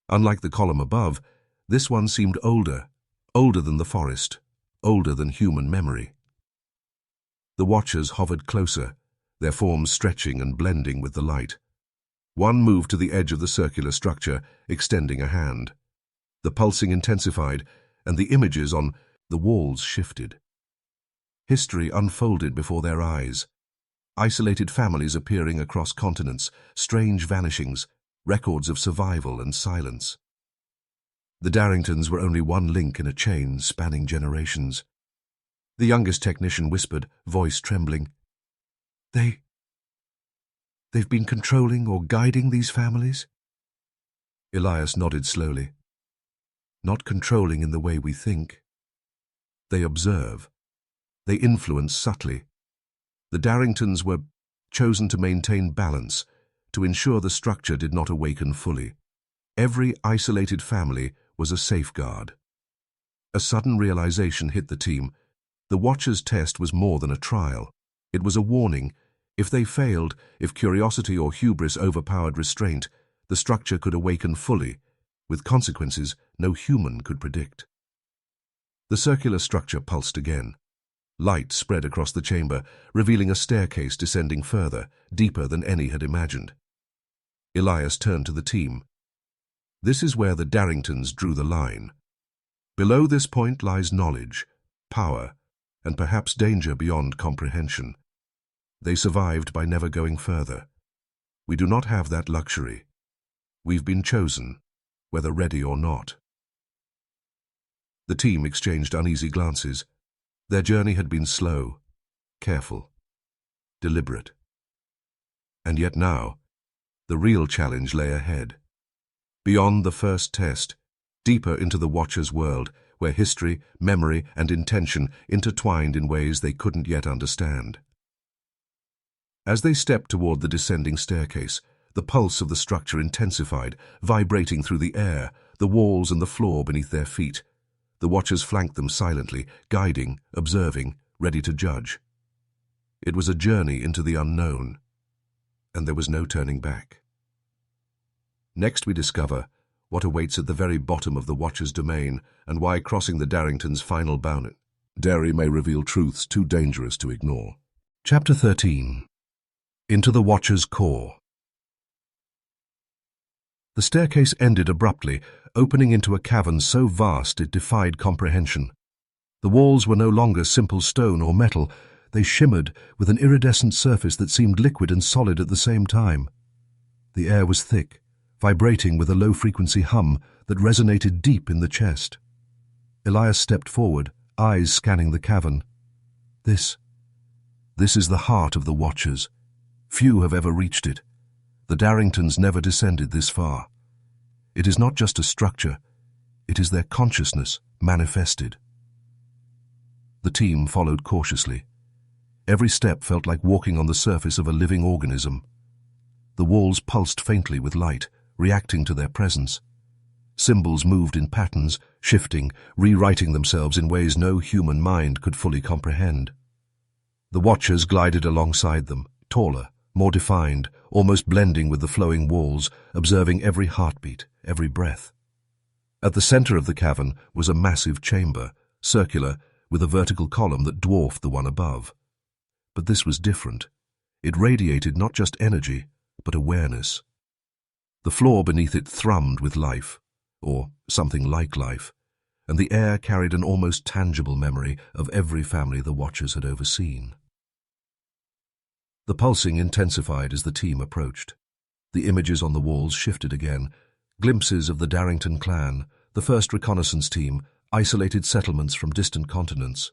Unlike the column above, this one seemed older than the forest, older than human memory. The Watchers hovered closer, their forms stretching and blending with the light. One moved to the edge of the circular structure, extending a hand. The pulsing intensified, and the images on the walls shifted. History unfolded before their eyes. Isolated families appearing across continents, strange vanishings, records of survival and silence. The Daringtons were only one link in a chain spanning generations. The youngest technician whispered, voice trembling, They've been controlling or guiding these families?" Elias nodded slowly. "Not controlling in the way we think. They observe. They influence subtly. The Daringtons were chosen to maintain balance, to ensure the structure did not awaken fully. Every isolated family was a safeguard." A sudden realization hit the team. The Watcher's test was more than a trial. It was a warning. If they failed, if curiosity or hubris overpowered restraint, the structure could awaken fully, with consequences no human could predict. The circular structure pulsed again. Light spread across the chamber, revealing a staircase descending further, deeper than any had imagined. Elias turned to the team. "This is where the Daringtons drew the line. Below this point lies knowledge, power, and perhaps danger beyond comprehension. They survived by never going further. We do not have that luxury. We've been chosen, whether ready or not." The team exchanged uneasy glances. Their journey had been slow, careful, deliberate. And yet now, the real challenge lay ahead. Beyond the first test, deeper into the Watcher's world, where history, memory, and intention intertwined in ways they couldn't yet understand. As they stepped toward the descending staircase, the pulse of the structure intensified, vibrating through the air, the walls and the floor beneath their feet. The Watchers flanked them silently, guiding, observing, ready to judge. It was a journey into the unknown, and there was no turning back. Next we discover what awaits at the very bottom of the Watcher's domain and why crossing the Daringtons' final boundary may reveal truths too dangerous to ignore. Chapter 13. Into the Watcher's core. The staircase ended abruptly, opening into a cavern so vast it defied comprehension. The walls were no longer simple stone or metal. They shimmered with an iridescent surface that seemed liquid and solid at the same time. The air was thick, vibrating with a low-frequency hum that resonated deep in the chest. Elias stepped forward, eyes scanning the cavern. This is the heart of the Watchers. Few have ever reached it. The Daringtons never descended this far. It is not just a structure, it is their consciousness manifested. The team followed cautiously. Every step felt like walking on the surface of a living organism. The walls pulsed faintly with light, reacting to their presence. Symbols moved in patterns, shifting, rewriting themselves in ways no human mind could fully comprehend. The Watchers glided alongside them, taller, more defined, almost blending with the flowing walls, observing every heartbeat, every breath. At the center of the cavern was a massive chamber, circular, with a vertical column that dwarfed the one above. But this was different. It radiated not just energy, but awareness. The floor beneath it thrummed with life, or something like life, and the air carried an almost tangible memory of every family the Watchers had overseen. The pulsing intensified as the team approached. The images on the walls shifted again. Glimpses of the Darington clan, the first reconnaissance team, isolated settlements from distant continents.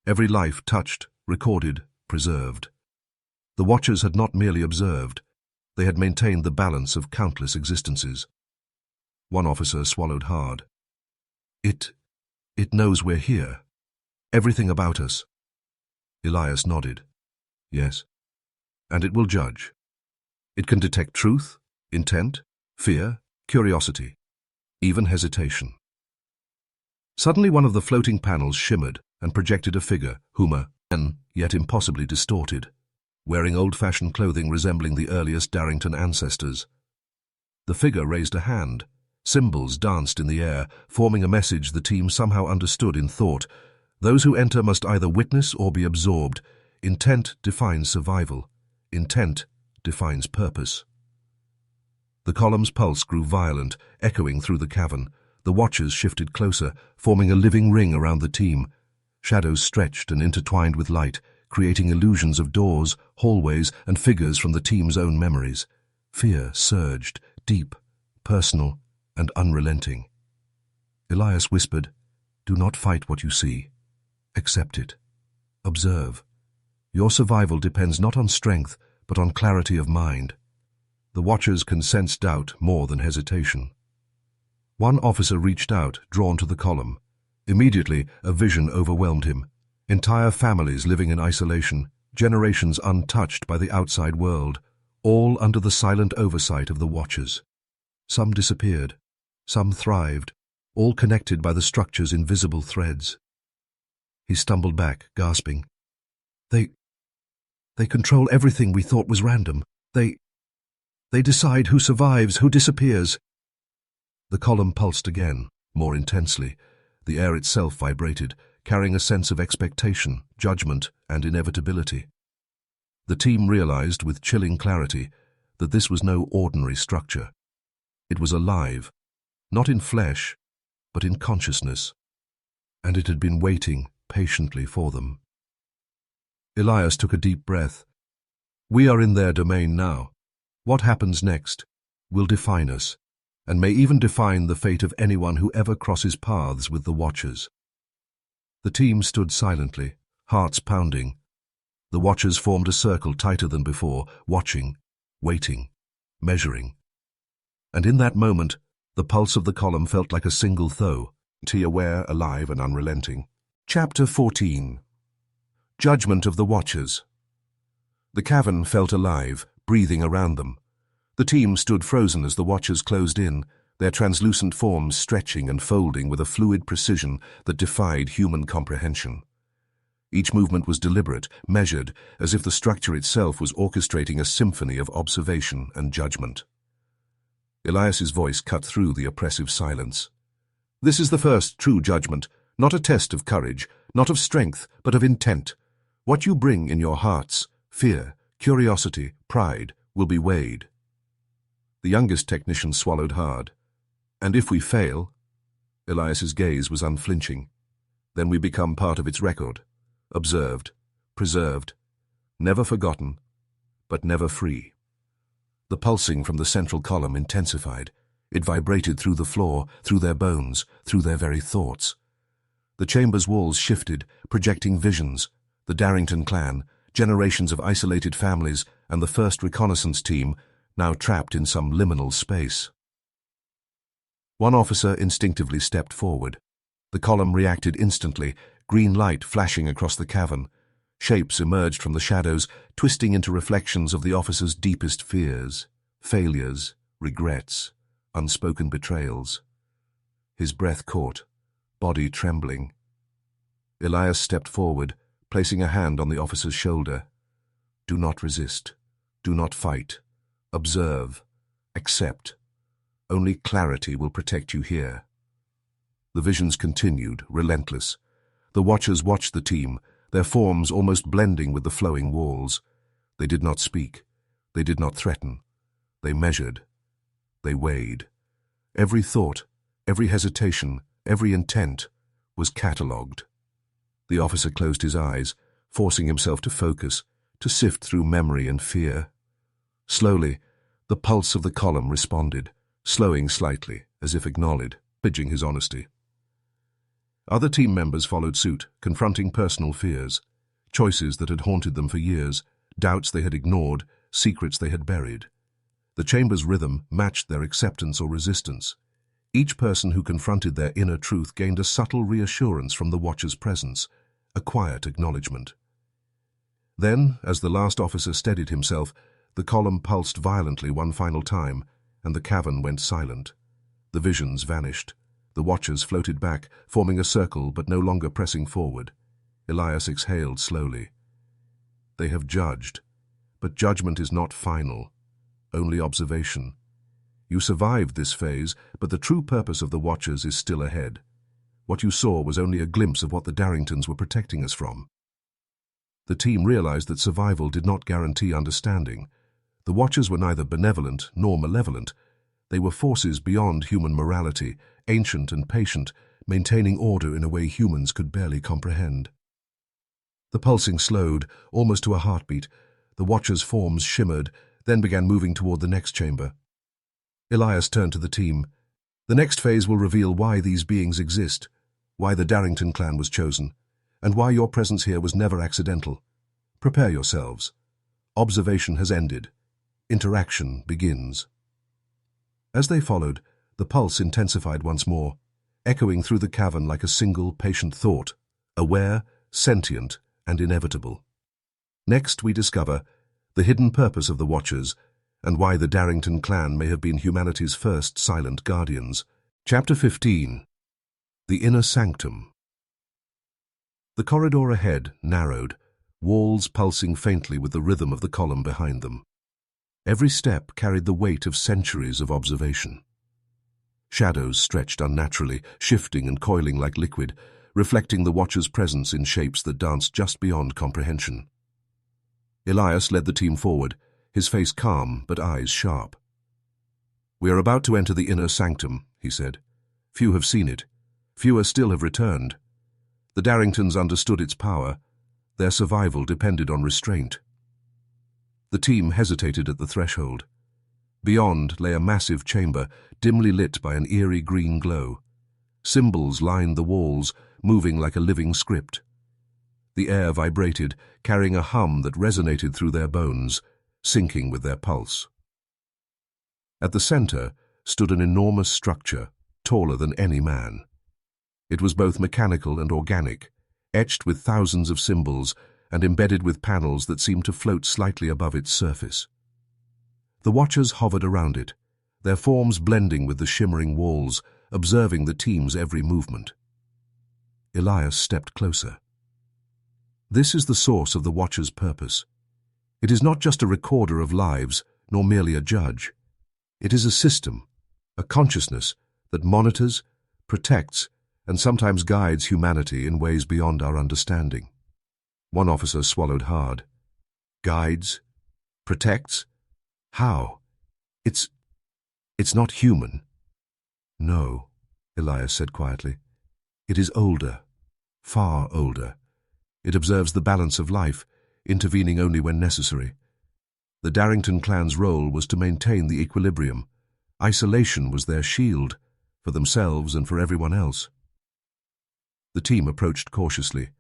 Every life touched, recorded, preserved. The Watchers had not merely observed. They had maintained the balance of countless existences. One officer swallowed hard. It knows we're here. Everything about us. Elias nodded. Yes. And it will judge. It can detect truth, intent, fear, curiosity, even hesitation. Suddenly one of the floating panels shimmered and projected a figure, human, yet impossibly distorted, wearing old-fashioned clothing resembling the earliest Darington ancestors. The figure raised a hand. Symbols danced in the air, forming a message the team somehow understood in thought. Those who enter must either witness or be absorbed. Intent defines survival. Intent defines purpose. The column's pulse grew violent, echoing through the cavern. The Watchers shifted closer, forming a living ring around the team. Shadows stretched and intertwined with light, creating illusions of doors, hallways, and figures from the team's own memories. Fear surged, deep, personal, and unrelenting. Elias whispered, "Do not fight what you see. Accept it. Observe. Your survival depends not on strength, but on clarity of mind." The Watchers can sense doubt more than hesitation. One officer reached out, drawn to the column. Immediately, a vision overwhelmed him. Entire families living in isolation, generations untouched by the outside world, all under the silent oversight of the Watchers. Some disappeared, some thrived, all connected by the structure's invisible threads. He stumbled back, gasping. They control everything we thought was random. They decide who survives, who disappears." The column pulsed again, more intensely. The air itself vibrated, carrying a sense of expectation, judgment, and inevitability. The team realized with chilling clarity that this was no ordinary structure. It was alive, not in flesh, but in consciousness, and it had been waiting patiently for them. Elias took a deep breath. We are in their domain now. What happens next will define us, and may even define the fate of anyone who ever crosses paths with the Watchers. The team stood silently, hearts pounding. The Watchers formed a circle tighter than before, watching, waiting, measuring. And in that moment, the pulse of the column felt like a single throw, aware, alive, and unrelenting. Chapter 14. Judgment of the Watchers. The cavern felt alive, breathing around them. The team stood frozen as the Watchers closed in, their translucent forms stretching and folding with a fluid precision that defied human comprehension. Each movement was deliberate, measured, as if the structure itself was orchestrating a symphony of observation and judgment. Elias's voice cut through the oppressive silence. This is the first true judgment, not a test of courage, not of strength, but of intent. What you bring in your hearts, fear, curiosity, pride, will be weighed. The youngest technician swallowed hard. And if we fail, Elias's gaze was unflinching, then we become part of its record, observed, preserved, never forgotten, but never free. The pulsing from the central column intensified. It vibrated through the floor, through their bones, through their very thoughts. The chamber's walls shifted, projecting visions, the Darington clan, generations of isolated families, and the first reconnaissance team, now trapped in some liminal space. One officer instinctively stepped forward. The column reacted instantly, green light flashing across the cavern. Shapes emerged from the shadows, twisting into reflections of the officer's deepest fears, failures, regrets, unspoken betrayals. His breath caught, body trembling. Elias stepped forward, placing a hand on the officer's shoulder. Do not resist. Do not fight. Observe. Accept. Only clarity will protect you here. The visions continued, relentless. The Watchers watched the team, their forms almost blending with the flowing walls. They did not speak. They did not threaten. They measured. They weighed. Every thought, every hesitation, every intent was catalogued. The officer closed his eyes, forcing himself to focus, to sift through memory and fear. Slowly, The pulse of the column responded, slowing slightly, as if acknowledging his honesty. Other team members followed suit, confronting personal fears, choices that had haunted them for years, doubts they had ignored, secrets they had buried. The chamber's rhythm matched their acceptance or resistance. Each person who confronted their inner truth gained a subtle reassurance from the Watcher's presence, a quiet acknowledgement. Then, as the last officer steadied himself, the column pulsed violently one final time, and the cavern went silent. The visions vanished. The Watchers floated back, forming a circle but no longer pressing forward. Elias exhaled slowly. They have judged, but judgment is not final, only observation. You survived this phase, but the true purpose of the Watchers is still ahead. What you saw was only a glimpse of what the Daringtons were protecting us from. The team realized that survival did not guarantee understanding. The Watchers were neither benevolent nor malevolent. They were forces beyond human morality, ancient and patient, maintaining order in a way humans could barely comprehend. The pulsing slowed, almost to a heartbeat. The Watchers' forms shimmered, then began moving toward the next chamber. Elias turned to the team. The next phase will reveal why these beings exist, why the Darington clan was chosen, and why your presence here was never accidental. Prepare yourselves. Observation has ended. Interaction begins. As they followed, the pulse intensified once more, echoing through the cavern like a single patient thought, aware, sentient, and inevitable. Next we discover the hidden purpose of the Watchers and why the Darington clan may have been humanity's first silent guardians. Chapter 15. The Inner Sanctum. The corridor ahead narrowed, walls pulsing faintly with the rhythm of the column behind them. Every step carried the weight of centuries of observation. Shadows stretched unnaturally, shifting and coiling like liquid, reflecting the Watcher's presence in shapes that danced just beyond comprehension. Elias led the team forward, his face calm but eyes sharp. "We are about to enter the inner sanctum," he said. "Few have seen it. Fewer still have returned. The Daringtons understood its power. Their survival depended on restraint." The team hesitated at the threshold. Beyond lay a massive chamber, dimly lit by an eerie green glow. Symbols lined the walls, moving like a living script. The air vibrated, carrying a hum that resonated through their bones, syncing with their pulse. At the center stood an enormous structure, taller than any man. It was both mechanical and organic, etched with thousands of symbols and embedded with panels that seemed to float slightly above its surface. The Watchers hovered around it, their forms blending with the shimmering walls, observing the team's every movement. Elias stepped closer. This is the source of the Watcher's purpose. It is not just a recorder of lives, nor merely a judge. It is a system, a consciousness that monitors, protects, and sometimes guides humanity in ways beyond our understanding. One officer swallowed hard. Guides? Protects? How? It's not human. No, Elias said quietly. It is older, far older. It observes the balance of life, intervening only when necessary. The Darington clan's role was to maintain the equilibrium. Isolation was their shield, for themselves and for everyone else. The team approached cautiously.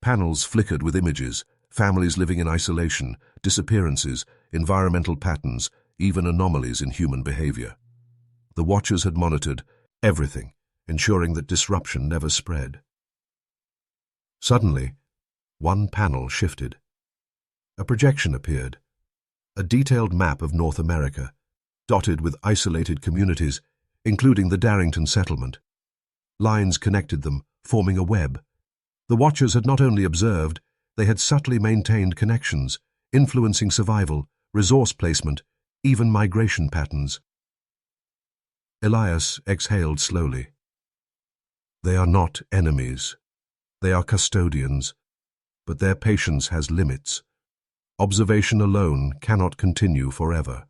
Panels flickered with images, families living in isolation, disappearances, environmental patterns, even anomalies in human behavior. The Watchers had monitored everything, ensuring that disruption never spread. Suddenly, one panel shifted. A projection appeared, a detailed map of North America, dotted with isolated communities, including the Darington settlement. Lines connected them, forming a web. The Watchers had not only observed, they had subtly maintained connections, influencing survival, resource placement, even migration patterns. Elias exhaled slowly. They are not enemies. They are custodians, but their patience has limits. Observation alone cannot continue forever.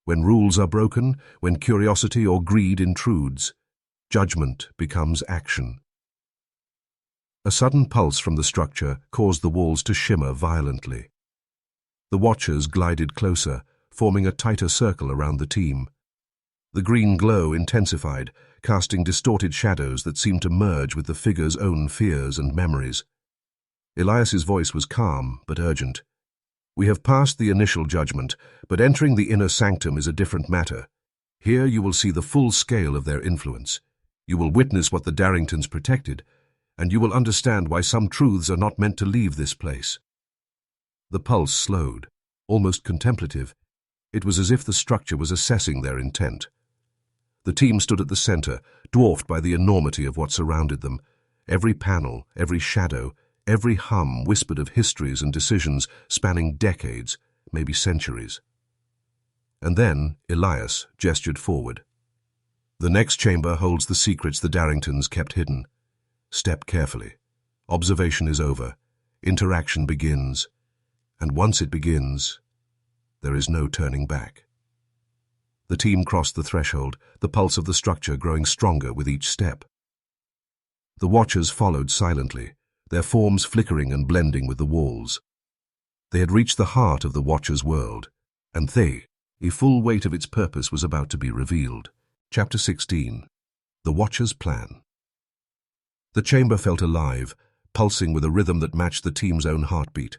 When rules are broken, when curiosity or greed intrudes, judgment becomes action. A sudden pulse from the structure caused the walls to shimmer violently. The Watchers glided closer, forming a tighter circle around the team. The green glow intensified, casting distorted shadows that seemed to merge with the figure's own fears and memories. Elias's voice was calm but urgent. "We have passed the initial judgment, but entering the inner sanctum is a different matter. Here you will see the full scale of their influence. You will witness what the Daringtons protected, and you will understand why some truths are not meant to leave this place." The pulse slowed, almost contemplative. It was as if the structure was assessing their intent. The team stood at the center, dwarfed by the enormity of what surrounded them. Every panel, every shadow, every hum whispered of histories and decisions spanning decades, maybe centuries. And then Elias gestured forward. "The next chamber holds the secrets the Daringtons kept hidden. Step carefully. Observation is over. Interaction begins. And once it begins, there is no turning back." The team crossed the threshold, the pulse of the structure growing stronger with each step. The watchers followed silently, their forms flickering and blending with the walls. They had reached the heart of the Watcher's world, and the full weight of its purpose was about to be revealed. Chapter 16. The Watcher's Plan. The chamber felt alive, pulsing with a rhythm that matched the team's own heartbeat.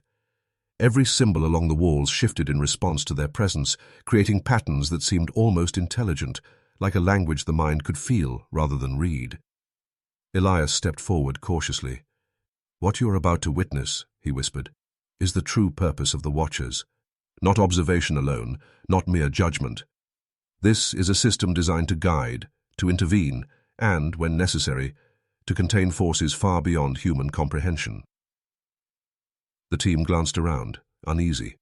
Every symbol along the walls shifted in response to their presence, creating patterns that seemed almost intelligent, like a language the mind could feel rather than read. Elias stepped forward cautiously. "What you are about to witness," he whispered, "is the true purpose of the Watchers. Not observation alone, not mere judgment. This is a system designed to guide, to intervene, and, when necessary, to contain forces far beyond human comprehension." The team glanced around, uneasy.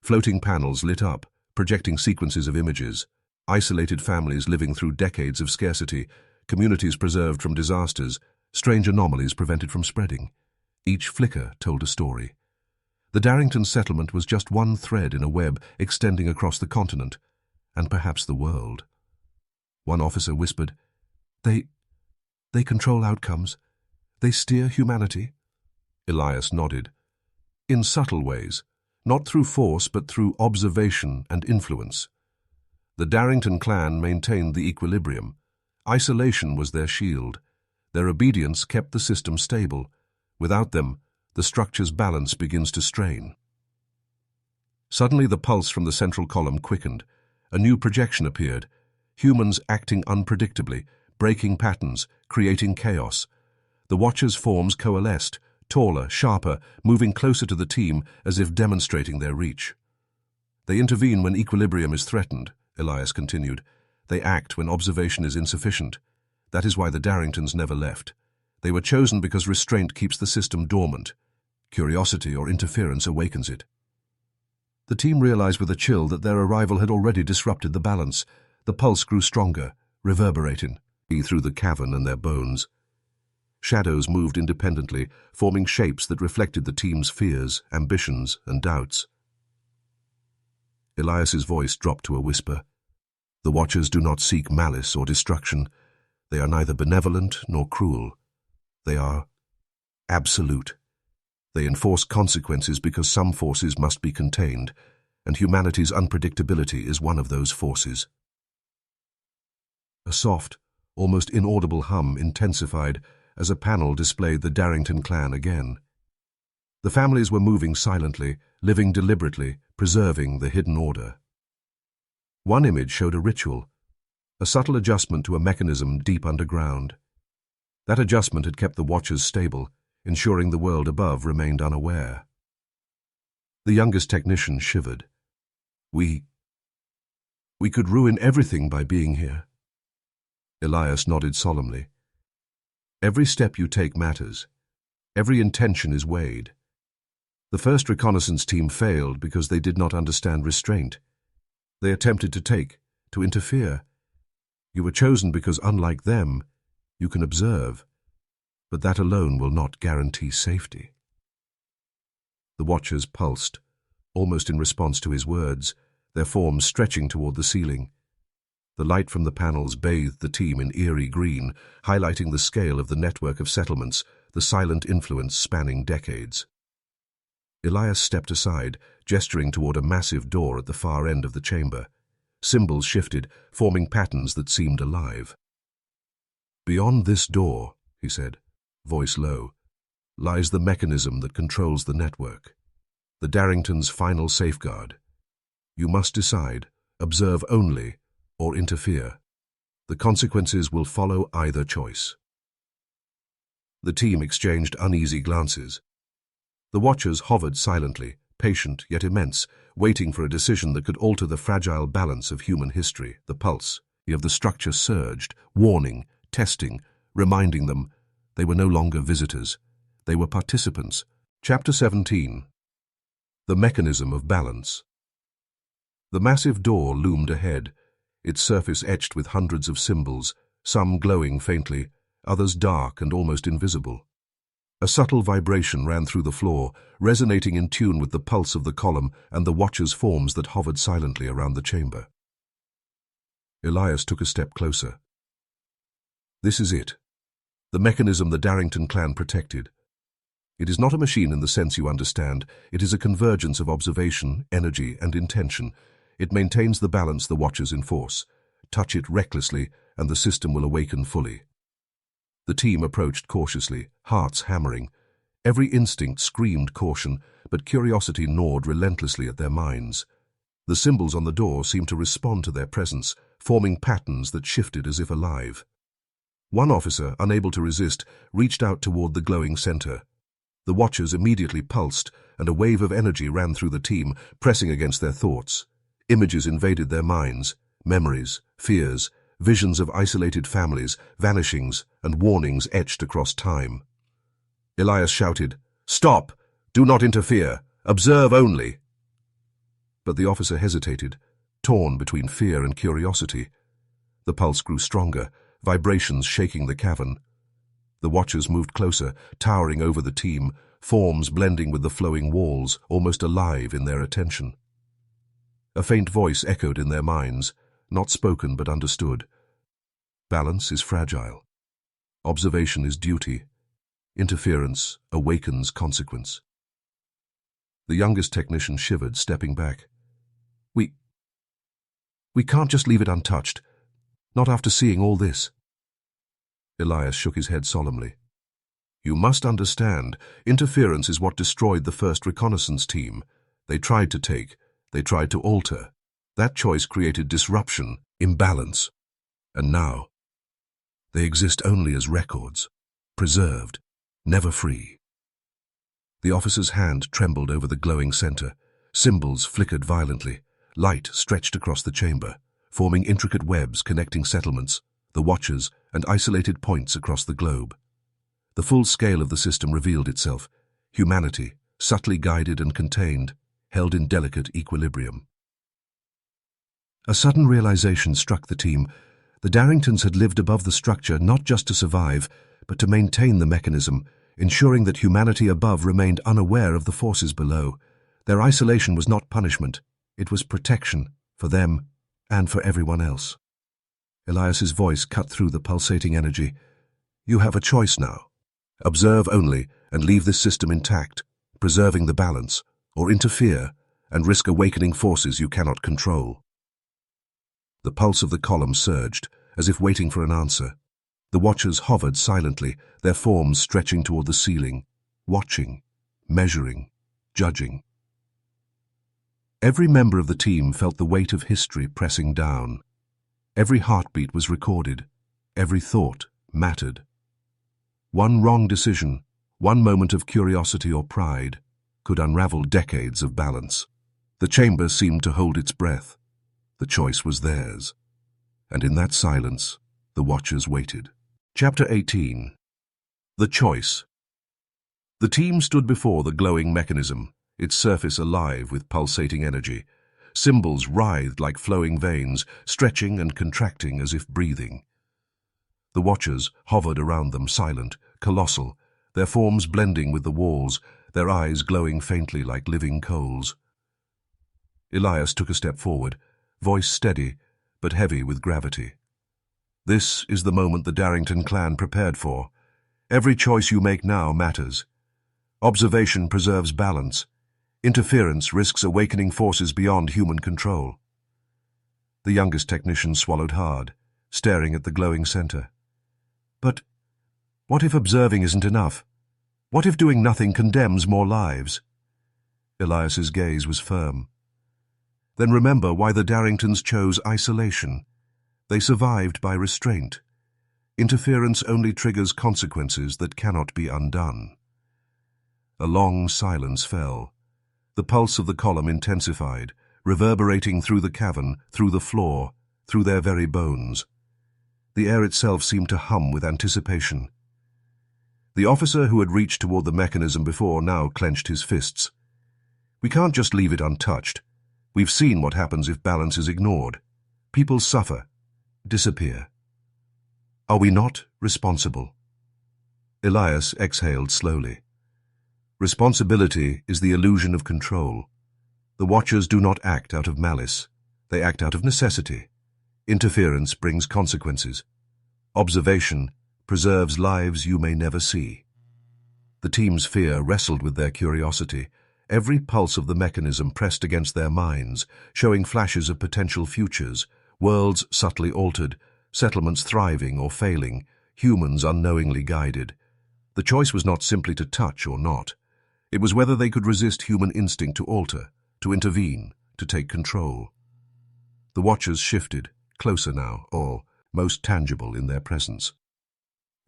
Floating panels lit up, projecting sequences of images, isolated families living through decades of scarcity, communities preserved from disasters, strange anomalies prevented from spreading. Each flicker told a story. The Darington settlement was just one thread in a web extending across the continent, and perhaps the world. One officer whispered, They control outcomes. They steer humanity." Elias nodded. "In subtle ways, not through force but through observation and influence. The Darington clan maintained the equilibrium. Isolation was their shield. Their obedience kept the system stable. Without them, the structure's balance begins to strain." Suddenly the pulse from the central column quickened. A new projection appeared. Humans acting unpredictably, breaking patterns, creating chaos. The Watchers' forms coalesced, taller, sharper, moving closer to the team as if demonstrating their reach. "They intervene when equilibrium is threatened," Elias continued. "They act when observation is insufficient. That is why the Daringtons never left. They were chosen because restraint keeps the system dormant. Curiosity or interference awakens it." The team realized with a chill that their arrival had already disrupted the balance. The pulse grew stronger, reverberating through the cavern and their bones. Shadows moved independently, forming shapes that reflected the team's fears, ambitions, and doubts. Elias's voice dropped to a whisper. "The Watchers do not seek malice or destruction. They are neither benevolent nor cruel. They are absolute. They enforce consequences because some forces must be contained, and humanity's unpredictability is one of those forces." A soft, almost inaudible hum intensified as a panel displayed the Darington clan again. The families were moving silently, living deliberately, preserving the hidden order. One image showed a ritual, a subtle adjustment to a mechanism deep underground. That adjustment had kept the Watchers stable, ensuring the world above remained unaware. The youngest technician shivered. We could ruin everything by being here." Elias nodded solemnly. "Every step you take matters. Every intention is weighed. The first reconnaissance team failed because they did not understand restraint. They attempted to interfere. You were chosen because, unlike them, you can observe, but that alone will not guarantee safety." The Watchers pulsed, almost in response to his words, their forms stretching toward the ceiling. The light from the panels bathed the team in eerie green, highlighting the scale of the network of settlements, the silent influence spanning decades. Elias stepped aside, gesturing toward a massive door at the far end of the chamber. Symbols shifted, forming patterns that seemed alive. "Beyond this door," he said, voice low, "lies the mechanism that controls the network. The Darington's final safeguard. You must decide, observe only, or interfere. The consequences will follow either choice." The team exchanged uneasy glances. The watchers hovered silently, patient yet immense, waiting for a decision that could alter the fragile balance of human history. The pulse of the structure surged, warning, testing, reminding them they were no longer visitors. They were participants. Chapter 17. The Mechanism of Balance. The massive door loomed ahead, its surface etched with hundreds of symbols, some glowing faintly, others dark and almost invisible. A subtle vibration ran through the floor, resonating in tune with the pulse of the column and the watchers' forms that hovered silently around the chamber. Elias took a step closer. "This is it. The mechanism the Darington clan protected. It is not a machine in the sense you understand. It is a convergence of observation, energy, and intention. It maintains the balance the watchers enforce. Touch it recklessly, and the system will awaken fully." The team approached cautiously, hearts hammering. Every instinct screamed caution, but curiosity gnawed relentlessly at their minds. The symbols on the door seemed to respond to their presence, forming patterns that shifted as if alive. One officer, unable to resist, reached out toward the glowing center. The watchers immediately pulsed, and a wave of energy ran through the team, pressing against their thoughts. Images invaded their minds, memories, fears, visions of isolated families, vanishings, and warnings etched across time. Elias shouted, "Stop! Do not interfere! Observe only!" But the officer hesitated, torn between fear and curiosity. The pulse grew stronger, vibrations shaking the cavern. The watchers moved closer, towering over the team, forms blending with the flowing walls, almost alive in their attention. A faint voice echoed in their minds, not spoken but understood. Balance is fragile. Observation is duty. Interference awakens consequence. The youngest technician shivered, stepping back. We can't just leave it untouched. Not after seeing all this." Elias shook his head solemnly. "You must understand, interference is what destroyed the first reconnaissance team. They tried to take, they tried to alter. That choice created disruption, imbalance. And now, they exist only as records, preserved, never free." The officer's hand trembled over the glowing center. Symbols flickered violently. Light stretched across the chamber, forming intricate webs connecting settlements, the watchers, and isolated points across the globe. The full scale of the system revealed itself. Humanity, subtly guided and contained, held in delicate equilibrium. A sudden realization struck the team. The Daringtons had lived above the structure not just to survive, but to maintain the mechanism, ensuring that humanity above remained unaware of the forces below. Their isolation was not punishment. It was protection, for them and for everyone else. Elias's voice cut through the pulsating energy. "You have a choice now. Observe only and leave this system intact, preserving the balance, or interfere and risk awakening forces you cannot control." The pulse of the column surged, as if waiting for an answer. The watchers hovered silently, their forms stretching toward the ceiling, watching, measuring, judging. Every member of the team felt the weight of history pressing down. Every heartbeat was recorded. Every thought mattered. One wrong decision, one moment of curiosity or pride, could unravel decades of balance. The chamber seemed to hold its breath. The choice was theirs. And in that silence, the watchers waited. Chapter 18. The Choice. The team stood before the glowing mechanism, its surface alive with pulsating energy. Symbols writhed like flowing veins, stretching and contracting as if breathing. The watchers hovered around them, silent, colossal, their forms blending with the walls, their eyes glowing faintly like living coals. Elias took a step forward, voice steady, but heavy with gravity. "This is the moment the Darington clan prepared for. Every choice you make now matters. Observation preserves balance. Interference risks awakening forces beyond human control. The youngest technician swallowed hard, staring at the glowing center. But what if observing isn't enough? What if doing nothing condemns more lives? Elias's gaze was firm. Then remember why the Daringtons chose isolation. They survived by restraint. Interference only triggers consequences that cannot be undone. A long silence fell. The pulse of the column intensified, reverberating through the cavern, through the floor, through their very bones. The air itself seemed to hum with anticipation. The officer who had reached toward the mechanism before now clenched his fists. We can't just leave it untouched. We've seen what happens if balance is ignored. People suffer, disappear. Are we not responsible? Elias exhaled slowly. Responsibility is the illusion of control. The Watchers do not act out of malice. They act out of necessity. Interference brings consequences. Observation preserves lives you may never see. The team's fear wrestled with their curiosity. Every pulse of the mechanism pressed against their minds, showing flashes of potential futures, worlds subtly altered, settlements thriving or failing, humans unknowingly guided. The choice was not simply to touch or not. It was whether they could resist human instinct to alter, to intervene, to take control. The Watchers shifted, closer now, all, most tangible in their presence.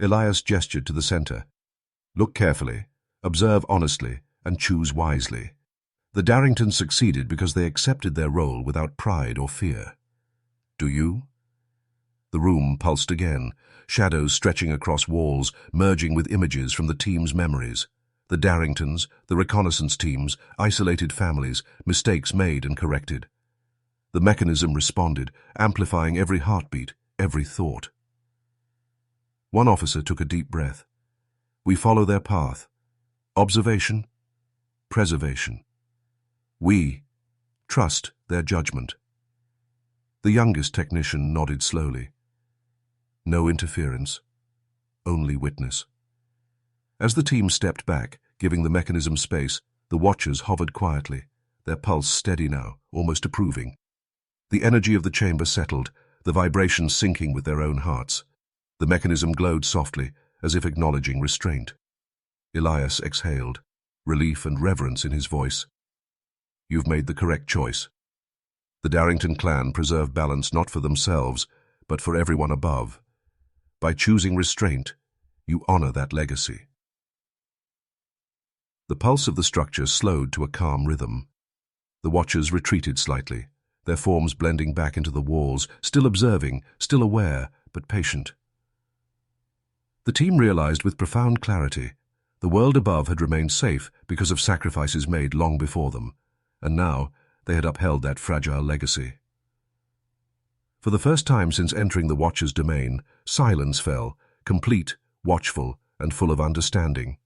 Elias gestured to the center. Look carefully, observe honestly, and choose wisely. The Daringtons succeeded because they accepted their role without pride or fear. Do you? The room pulsed again, shadows stretching across walls, merging with images from the team's memories. The Daringtons, the reconnaissance teams, isolated families, mistakes made and corrected. The mechanism responded, amplifying every heartbeat, every thought. One officer took a deep breath. We follow their path. Observation, preservation. We trust their judgment. The youngest technician nodded slowly. No interference, only witness. As the team stepped back, giving the mechanism space, the Watchers hovered quietly, their pulse steady now, almost approving. The energy of the chamber settled, the vibrations syncing with their own hearts. The mechanism glowed softly, as if acknowledging restraint. Elias exhaled, relief and reverence in his voice. You've made the correct choice. The Darington clan preserve balance not for themselves, but for everyone above. By choosing restraint, you honor that legacy. The pulse of the structure slowed to a calm rhythm. The Watchers retreated slightly, their forms blending back into the walls, still observing, still aware, but patient. The team realized with profound clarity the world above had remained safe because of sacrifices made long before them, and now they had upheld that fragile legacy. For the first time since entering the Watchers' domain, silence fell, complete, watchful, and full of understanding.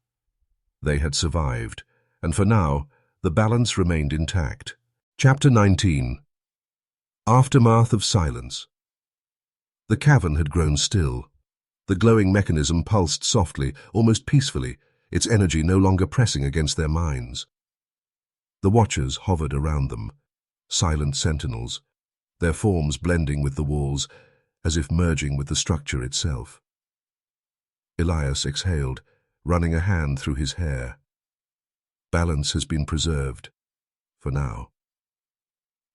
They had survived, and for now, the balance remained intact. Chapter 19. Aftermath of Silence. The cavern had grown still. The glowing mechanism pulsed softly, almost peacefully, its energy no longer pressing against their minds. The Watchers hovered around them, silent sentinels, their forms blending with the walls, as if merging with the structure itself. Elias exhaled, running a hand through his hair. Balance has been preserved, for now.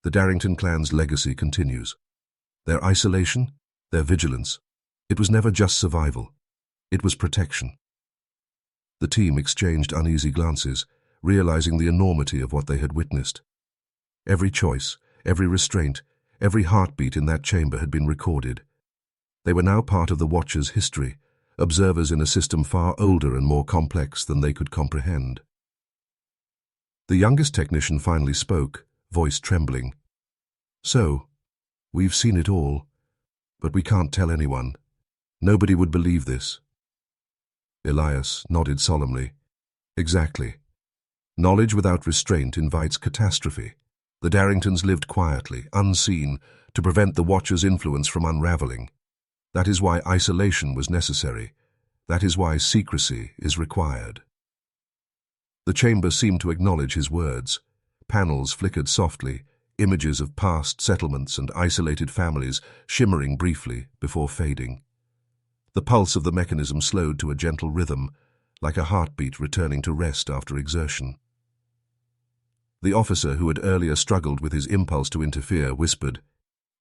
The Darington clan's legacy continues. Their isolation, their vigilance, it was never just survival. It was protection. The team exchanged uneasy glances, realizing the enormity of what they had witnessed. Every choice, every restraint, every heartbeat in that chamber had been recorded. They were now part of the Watchers' history, observers in a system far older and more complex than they could comprehend. The youngest technician finally spoke, voice trembling. So, we've seen it all, but we can't tell anyone. Nobody would believe this. Elias nodded solemnly. Exactly. Knowledge without restraint invites catastrophe. The Daringtons lived quietly, unseen, to prevent the Watchers' influence from unraveling. That is why isolation was necessary. That is why secrecy is required. The chamber seemed to acknowledge his words. Panels flickered softly, images of past settlements and isolated families shimmering briefly before fading. The pulse of the mechanism slowed to a gentle rhythm, like a heartbeat returning to rest after exertion. The officer, who had earlier struggled with his impulse to interfere, whispered,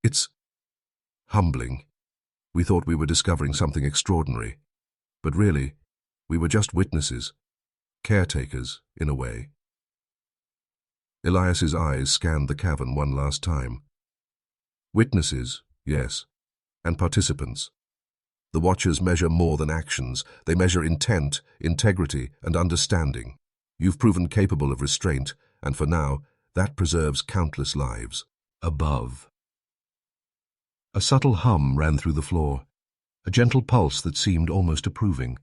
"It's humbling. We thought we were discovering something extraordinary, but really, we were just witnesses, caretakers, in a way." Elias's eyes scanned the cavern one last time. Witnesses, yes, and participants. The Watchers measure more than actions. They measure intent, integrity, and understanding. You've proven capable of restraint, and for now, that preserves countless lives. Above. A subtle hum ran through the floor, a gentle pulse that seemed almost approving.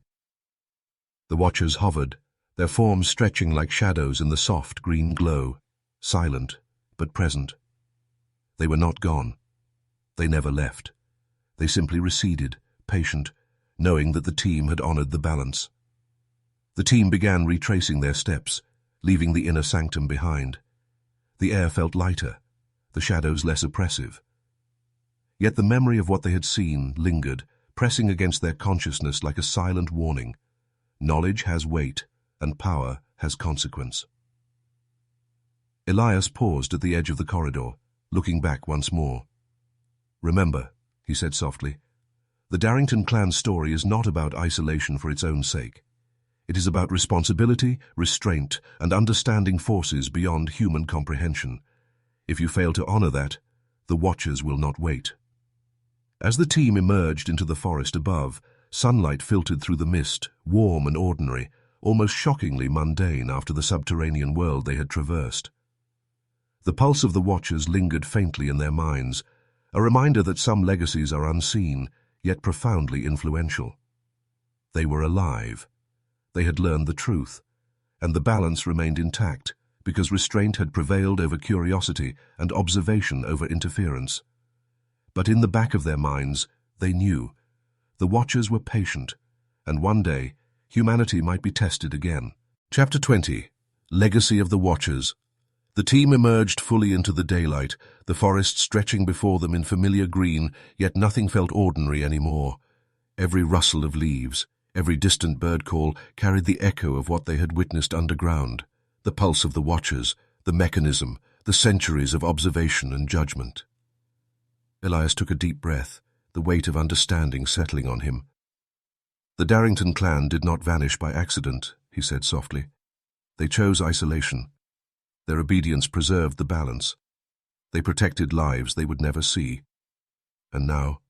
The Watchers hovered, their forms stretching like shadows in the soft green glow, silent but present. They were not gone. They never left. They simply receded, patient, knowing that the team had honored the balance. The team began retracing their steps, leaving the inner sanctum behind. The air felt lighter, the shadows less oppressive. Yet the memory of what they had seen lingered, pressing against their consciousness like a silent warning. Knowledge has weight, and power has consequence. Elias paused at the edge of the corridor, looking back once more. "Remember," he said softly, "the Darington clan's story is not about isolation for its own sake. It is about responsibility, restraint, and understanding forces beyond human comprehension. If you fail to honor that, the Watchers will not wait." As the team emerged into the forest above, sunlight filtered through the mist, warm and ordinary, almost shockingly mundane after the subterranean world they had traversed. The pulse of the Watchers lingered faintly in their minds, a reminder that some legacies are unseen, yet profoundly influential. They were alive. They had learned the truth, and the balance remained intact because restraint had prevailed over curiosity and observation over interference. But in the back of their minds, they knew. The Watchers were patient, and one day, humanity might be tested again. Chapter 20. Legacy of the Watchers. The team emerged fully into the daylight, the forest stretching before them in familiar green, yet nothing felt ordinary anymore. Every rustle of leaves, every distant bird call carried the echo of what they had witnessed underground, the pulse of the Watchers, the mechanism, the centuries of observation and judgment. Elias took a deep breath, the weight of understanding settling on him. "The Darington clan did not vanish by accident," he said softly. "They chose isolation. Their obedience preserved the balance. They protected lives they would never see. And now,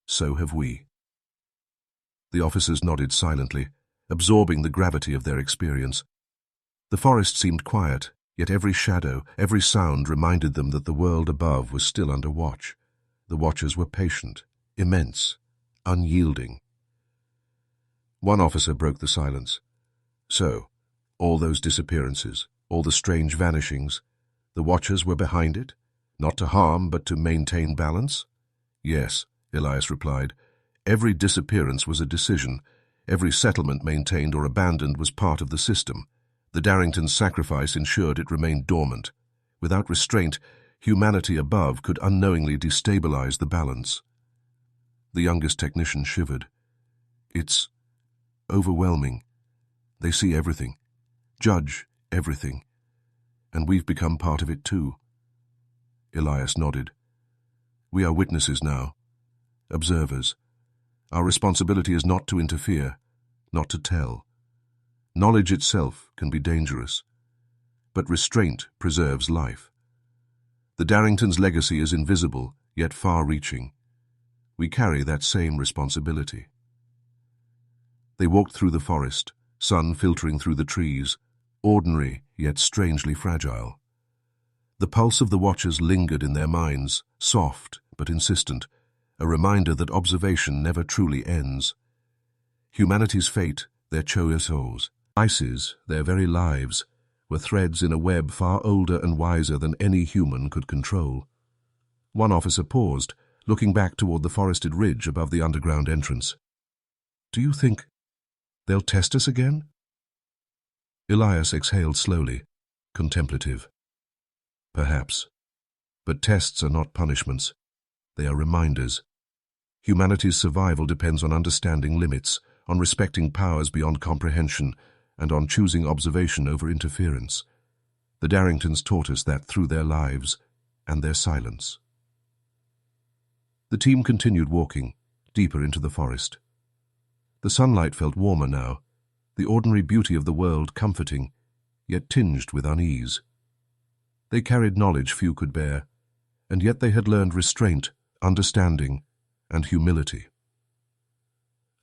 so have we." The officers nodded silently, absorbing the gravity of their experience. The forest seemed quiet, yet every shadow, every sound reminded them that the world above was still under watch. The Watchers were patient, immense, unyielding. One officer broke the silence. "So, all those disappearances, all the strange vanishings, the Watchers were behind it? Not to harm, but to maintain balance?" "Yes," Elias replied. "Every disappearance was a decision. Every settlement maintained or abandoned was part of the system. The Darington's sacrifice ensured it remained dormant. Without restraint, humanity above could unknowingly destabilize the balance." The youngest technician shivered. "It's overwhelming. They see everything, judge everything, and we've become part of it too." Elias nodded. "We are witnesses now, observers. Our responsibility is not to interfere, not to tell. Knowledge itself can be dangerous, but restraint preserves life. The Darington's legacy is invisible, yet far-reaching. We carry that same responsibility." They walked through the forest, sun filtering through the trees, ordinary yet strangely fragile. The pulse of the Watchers lingered in their minds, soft but insistent, a reminder that observation never truly ends. Humanity's fate, their choices, devices, their very lives, were threads in a web far older and wiser than any human could control. One officer paused, looking back toward the forested ridge above the underground entrance. "Do you think they'll test us again?" Elias exhaled slowly, contemplative. Perhaps. But tests are not punishments. They are reminders. Humanity's survival depends on understanding limits, on respecting powers beyond comprehension, and on choosing observation over interference. The Daringtons taught us that through their lives and their silence. The team continued walking, deeper into the forest. The sunlight felt warmer now, the ordinary beauty of the world comforting, yet tinged with unease. They carried knowledge few could bear, and yet they had learned restraint, understanding, and humility.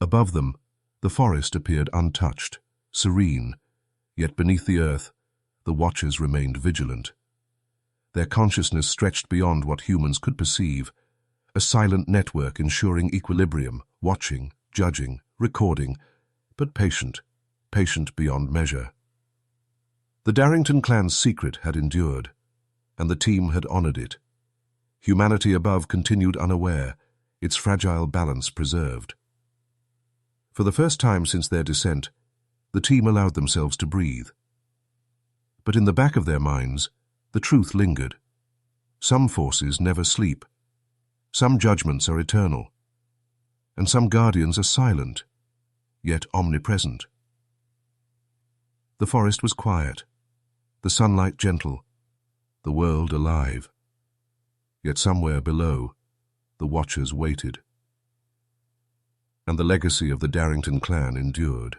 Above them, the forest appeared untouched, serene, yet beneath the earth, the watchers remained vigilant. Their consciousness stretched beyond what humans could perceive, a silent network ensuring equilibrium, watching, judging, recording, but patient beyond measure. The Darington clan's secret had endured, and the team had honored it. Humanity above continued unaware, its fragile balance preserved. For the first time since their descent, the team allowed themselves to breathe. But in the back of their minds, the truth lingered. Some forces never sleep. Some judgments are eternal. And some guardians are silent, yet omnipresent. The forest was quiet, the sunlight gentle, the world alive. Yet somewhere below, the watchers waited. And the legacy of the Darington clan endured.